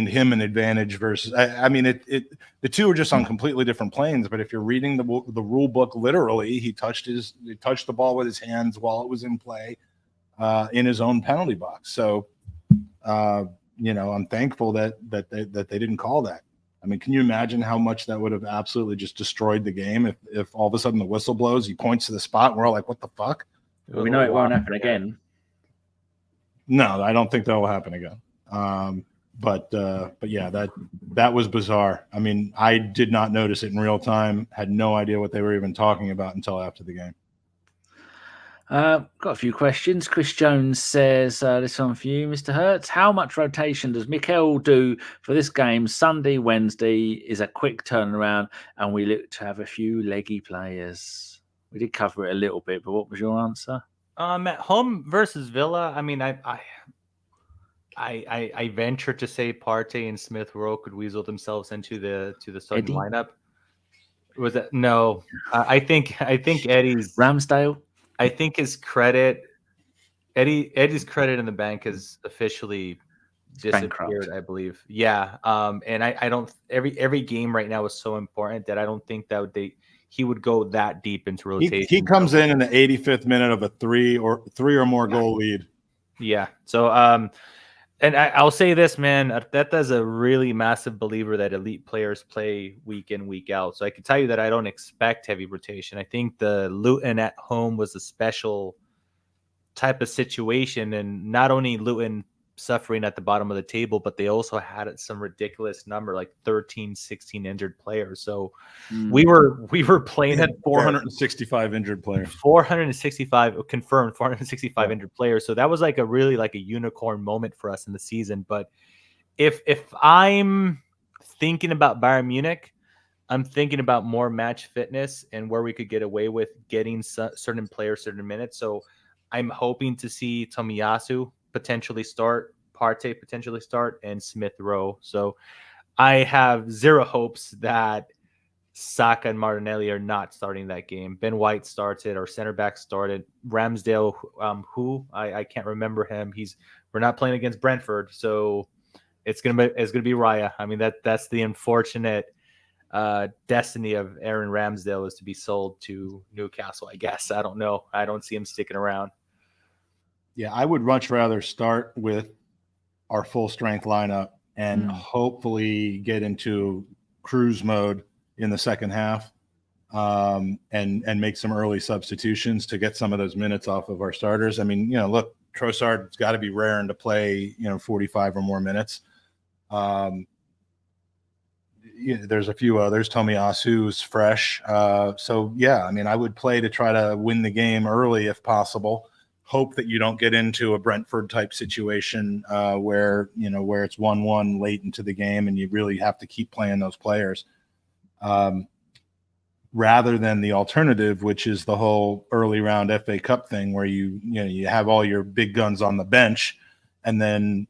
him an advantage versus. The two are just on completely different planes. But if you're reading the rule book literally, he touched the ball with his hands while it was in play in his own penalty box. So I'm thankful that they didn't call that. Can you imagine how much that would have absolutely just destroyed the game if all of a sudden the whistle blows, he points to the spot, and we're all like, what the fuck? Well, we know it won't happen again. No, I don't think that will happen again. But yeah, that was bizarre. I did not notice it in real time, had no idea what they were even talking about until after the game. Got a few questions. Chris Jones says, this one for you, Mr. Hertz. How much rotation does Mikel do for this game? Sunday, Wednesday is a quick turnaround, and we look to have a few leggy players. We did cover it a little bit, but what was your answer? At home versus Villa, I venture to say Partey and Smith Rowe could weasel themselves into the starting lineup. Was that no? I think Eddie's Ramsdale. I think his credit Eddie's credit in the bank has officially disappeared, bankrupt. I believe. Yeah. And I don't every game right now is so important that I don't think that he would go that deep into rotation. He comes in the 85th minute of a three or more goal lead. Yeah. So and I'll say this, man, Arteta's a really massive believer that elite players play week in, week out. So I can tell you that I don't expect heavy rotation. I think the Luton at home was a special type of situation, and not only Luton suffering at the bottom of the table, but they also had some ridiculous number, like 13, 16 injured players. So we were playing at 465 injured players. 465 confirmed, 465 injured players. So that was like a unicorn moment for us in the season. But if I'm thinking about Bayern Munich, I'm thinking about more match fitness and where we could get away with getting certain players certain minutes. So I'm hoping to see Tomiyasu potentially start, Partey potentially start, and Smith Rowe. So I have zero hopes that Saka and Martinelli are not starting that game. Ben White started, our center back started. Ramsdale, I can't remember him. We're not playing against Brentford, so it's gonna be Raya. I mean that's the unfortunate destiny of Aaron Ramsdale, is to be sold to Newcastle. I guess I don't know. I don't see him sticking around. Yeah, I would much rather start with our full strength lineup and hopefully get into cruise mode in the second half, and make some early substitutions to get some of those minutes off of our starters. I mean, look, Trossard's got to be raring to play, 45 or more minutes. There's a few others. Tomiyasu's fresh. So yeah, I mean, I would play to try to win the game early if possible. Hope that you don't get into a Brentford type situation where it's 1-1 late into the game and you really have to keep playing those players, rather than the alternative, which is the whole early round FA Cup thing where you have all your big guns on the bench, and then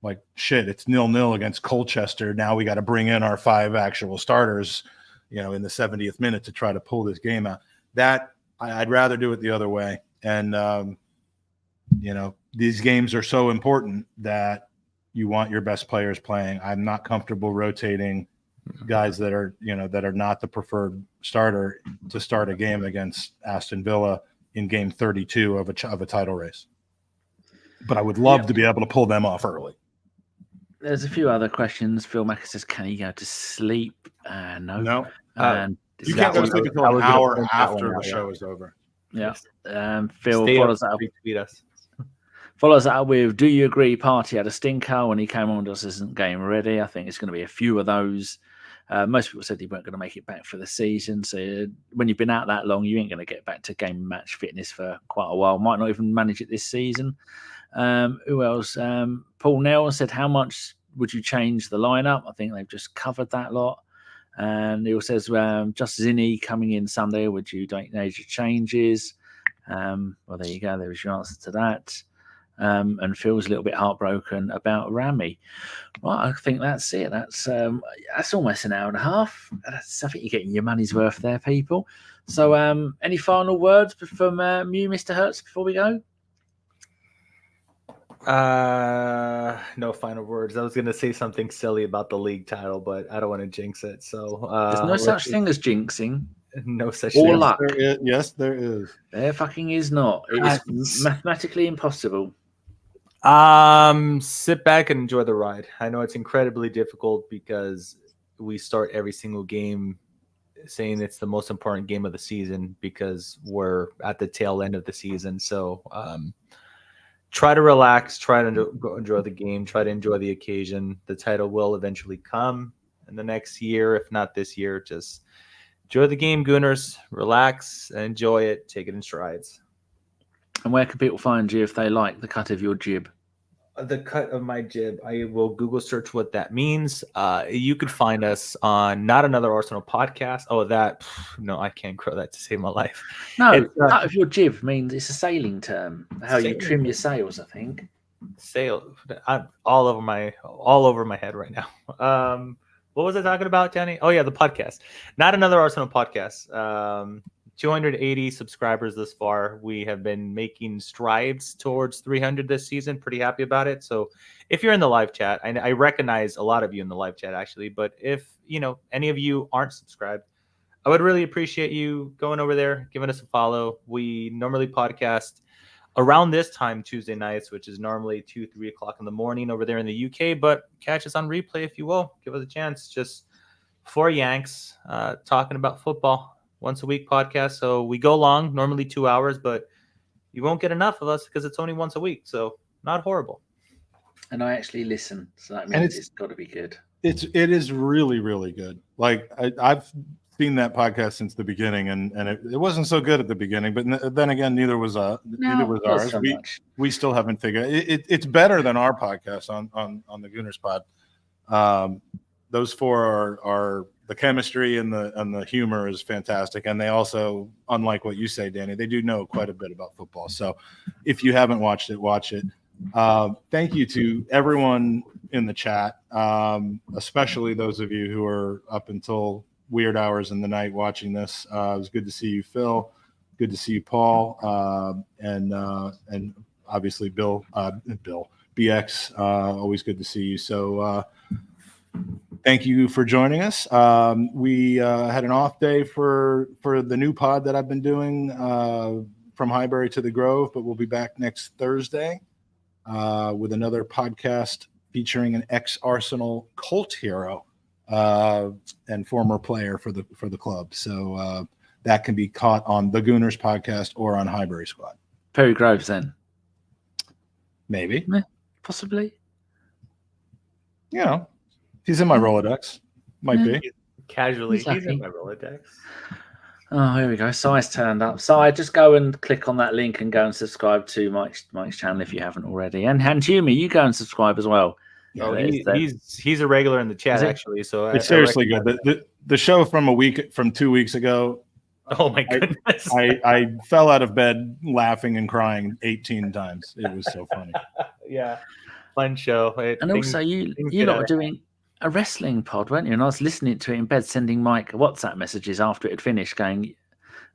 like shit, it's 0-0 against Colchester. Now we got to bring in our 5 actual starters, in the 70th minute to try to pull this game out. That I'd rather do it the other way. And, these games are so important that you want your best players playing. I'm not comfortable rotating guys that are not the preferred starter to start a game against Aston Villa in game 32 of a title race. But I would love to be able to pull them off early. There's a few other questions. Phil Macker says, can he go to sleep? No. And you can't go to sleep until an hour after the show is over. Yeah. Phil follows that up with, do you agree Partey had a stinker when he came on, just isn't game ready? I think it's going to be a few of those. Most people said he weren't going to make it back for the season. So when you've been out that long, you ain't going to get back to game match fitness for quite a while. Might not even manage it this season. Who else? Paul Nell said, how much would you change the lineup? I think they've just covered that lot. And he also says, just Zinni coming in Sunday, would you make major changes? Well, there you go. There was your answer to that. And Phil's a little bit heartbroken about Rami. Well, I think that's it. That's almost an hour and a half. I think you're getting your money's worth there, people. So any final words from you, Mr. Hertz, before we go? No final words. I was going to say something silly about the league title, but I don't want to jinx it. So there's no such thing as jinxing. No such or thing. Luck. Yes, there is. There fucking is not. It is mathematically impossible. Sit back and enjoy the ride. I know it's incredibly difficult because we start every single game saying it's the most important game of the season because we're at the tail end of the season. So try to relax, try to enjoy the game, try to enjoy the occasion. The title will eventually come in the next year, if not this year. Just enjoy the game, Gooners. Relax and enjoy it. Take it in strides. And where can people find you if they like the cut of your jib? The cut of my jib. I will Google search what that means. You could find us on Not Another Arsenal Podcast. Oh, no, I can't grow that to save my life. No, cut of your jib means it's a sailing term. How you trim your sails, I think. Sail. I'm all over my head right now. What was I talking about, Danny? Oh yeah, the podcast. Not Another Arsenal Podcast. 280 subscribers this far. We have been making strides towards 300 this season. Pretty happy about it. So if you're in the live chat, I recognize a lot of you in the live chat actually, but if any of you aren't subscribed, I would really appreciate you going over there, giving us a follow. We normally podcast around this time Tuesday nights, which is normally 2-3 o'clock in the morning over there in the UK, but catch us on replay if you will. Give us a chance. Just 4 Yanks talking about football. Once a week podcast. So we go long, normally 2 hours, but you won't get enough of us because it's only once a week. So not horrible. And I actually listen. So that means it's got to be good. It is really, really good. Like I've seen that podcast since the beginning, and it wasn't so good at the beginning, but then again, neither was ours. So we still haven't figured it. It's better than our podcast on the Gooners Pod. Those 4 are the chemistry and the humor is fantastic, and they also, unlike what you say, Danny, they do know quite a bit about football. So if you haven't watched it, watch it. Thank you to everyone in the chat, especially those of you who are up until weird hours in the night watching this. It was good to see you, Phil. Good to see you, Paul, and obviously Bill BX. Always good to see you. So thank you for joining us. We had an off day for the new pod that I've been doing from Highbury to the Grove, but we'll be back next Thursday with another podcast featuring an ex-Arsenal cult hero and former player for the club. So that can be caught on the Gooners podcast or on Highbury Squad. Perry Groves, then maybe, possibly. He's in my Rolodex. Might be. Casually. He's in my Rolodex. Oh, here we go. Si's turned up. Si, just go and click on that link and go and subscribe to Mike's channel if you haven't already. And Humi, you go and subscribe as well. Oh, he's a regular in the chat actually. So it's seriously good. The show from 2 weeks ago. Oh my goodness! I fell out of bed laughing and crying 18 times. It was so funny. Yeah, fun show. Also, you lot were doing a wrestling pod, weren't you? And I was listening to it in bed, sending Mike WhatsApp messages after it had finished, going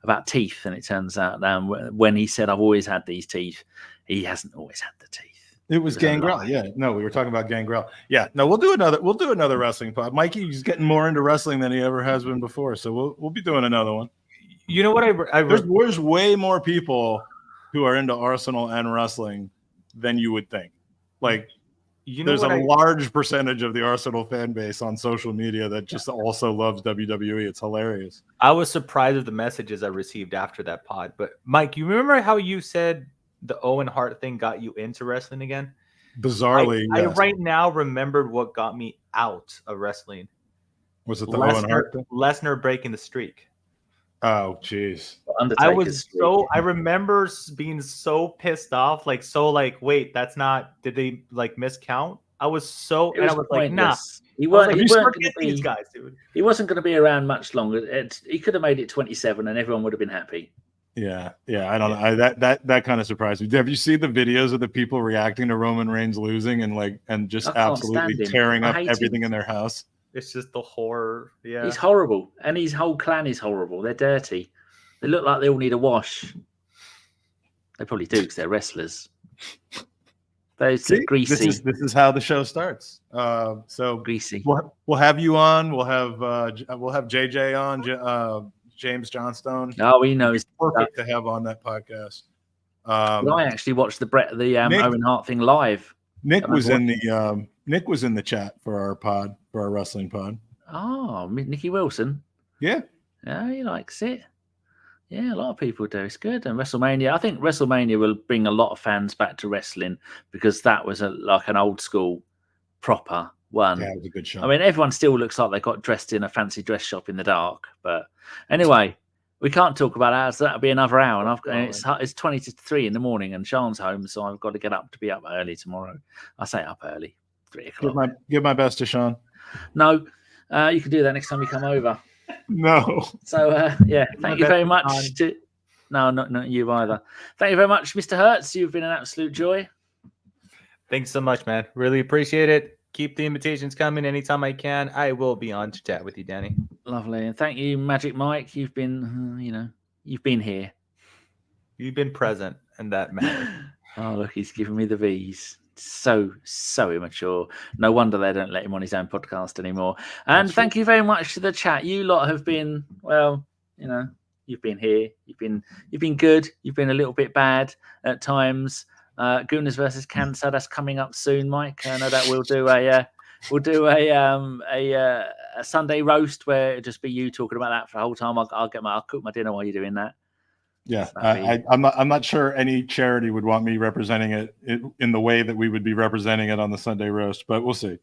about teeth. And it turns out when he said, "I've always had these teeth," he hasn't always had the teeth. It was Gangrel. Yeah, no, we were talking about Gangrel. Yeah, no, we'll do another wrestling pod. Mikey's getting more into wrestling than he ever has been before, so we'll be doing another one. You know what? There's way more people who are into Arsenal and wrestling than you would think. Like, there's a large percentage of the Arsenal fan base on social media that just also loves WWE. It's hilarious. I was surprised with the messages I received after that pod. But Mike, you remember how you said the Owen Hart thing got you into wrestling again? Bizarrely, I right now remembered what got me out of wrestling. Was it the Owen Hart thing? Lesnar breaking the streak. Oh, jeez. I remember being so pissed off, wait, that's not, did they miscount? I was so, and I was like, nah. He wasn't going to be around much longer. He could have made it 27 and everyone would have been happy. Yeah. I don't know. That kind of surprised me. Have you seen the videos of the people reacting to Roman Reigns losing and just absolutely tearing up everything in their house? It's just the horror. Yeah, he's horrible, and his whole clan is horrible. They're dirty. They look like they all need a wash. They probably do because they're wrestlers. They're greasy. This is how the show starts. So greasy. We'll have you on. We'll have JJ on. James Johnstone. Oh, he knows. It's perfect to have on that podcast. I actually watched the Owen Hart thing live. Nick was in the chat for our wrestling pod. Oh, Nicky Wilson. Yeah. Yeah, he likes it. Yeah, a lot of people do. It's good. And WrestleMania, I think WrestleMania will bring a lot of fans back to wrestling because that was like an old school proper one. Yeah, it was a good show. I mean, everyone still looks like they got dressed in a fancy dress shop in the dark. But anyway, we can't talk about that. So that'll be another hour. And it's 20 to 3 in the morning and Sean's home. So I've got to get up to be up early tomorrow. I say up early, 3 o'clock. Give my best to Sean. No, you can do that next time you come over. No. So, thank you very much. No, not you either. Thank you very much, Mr. Hertz. You've been an absolute joy. Thanks so much, man. Really appreciate it. Keep the invitations coming anytime I can. I will be on to chat with you, Danny. Lovely. And thank you, Magic Mike. You've been, You've been here. You've been present, and that matters. Oh, look, he's giving me the V's. So immature. No wonder they don't let him on his own podcast anymore. And thank you very much to the chat. You lot have been, well, you know, you've been here. You've been good. You've been a little bit bad at times. Gooners versus Cancer. That's coming up soon, Mike. I know that we'll do a Sunday roast where it'll just be you talking about that for the whole time. I'll cook my dinner while you're doing that. Yeah, I'm not sure any charity would want me representing it in the way that we would be representing it on the Sunday roast, but we'll see.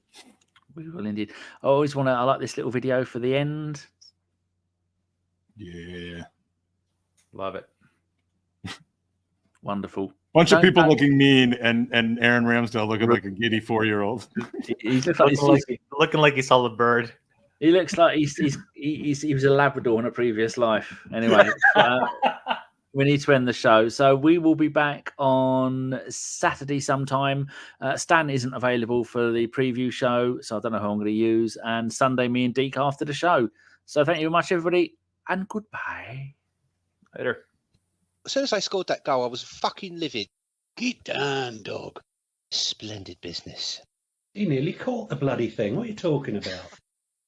We will indeed. I like this little video for the end. Yeah, love it. Wonderful. Bunch of people looking mean, and Aaron Ramsdale looking like a giddy 4-year-old. He looks like looking like he saw the bird. He looks like he was a Labrador in a previous life. Anyway. We need to end the show. So we will be back on Saturday sometime. Stan isn't available for the preview show, so I don't know who I'm going to use. And Sunday, me and Deke after the show. So thank you very much, everybody, and goodbye. Later. As soon as I scored that goal, I was fucking livid. Get down, dog. Splendid business. He nearly caught the bloody thing. What are you talking about?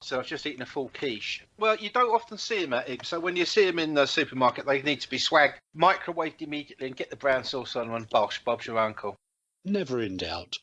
So I've just eaten a full quiche. Well, you don't often see them at Ibs, so when you see them in the supermarket, they need to be swagged, microwaved immediately, and get the brown sauce on and bosh, Bob's your uncle. Never in doubt.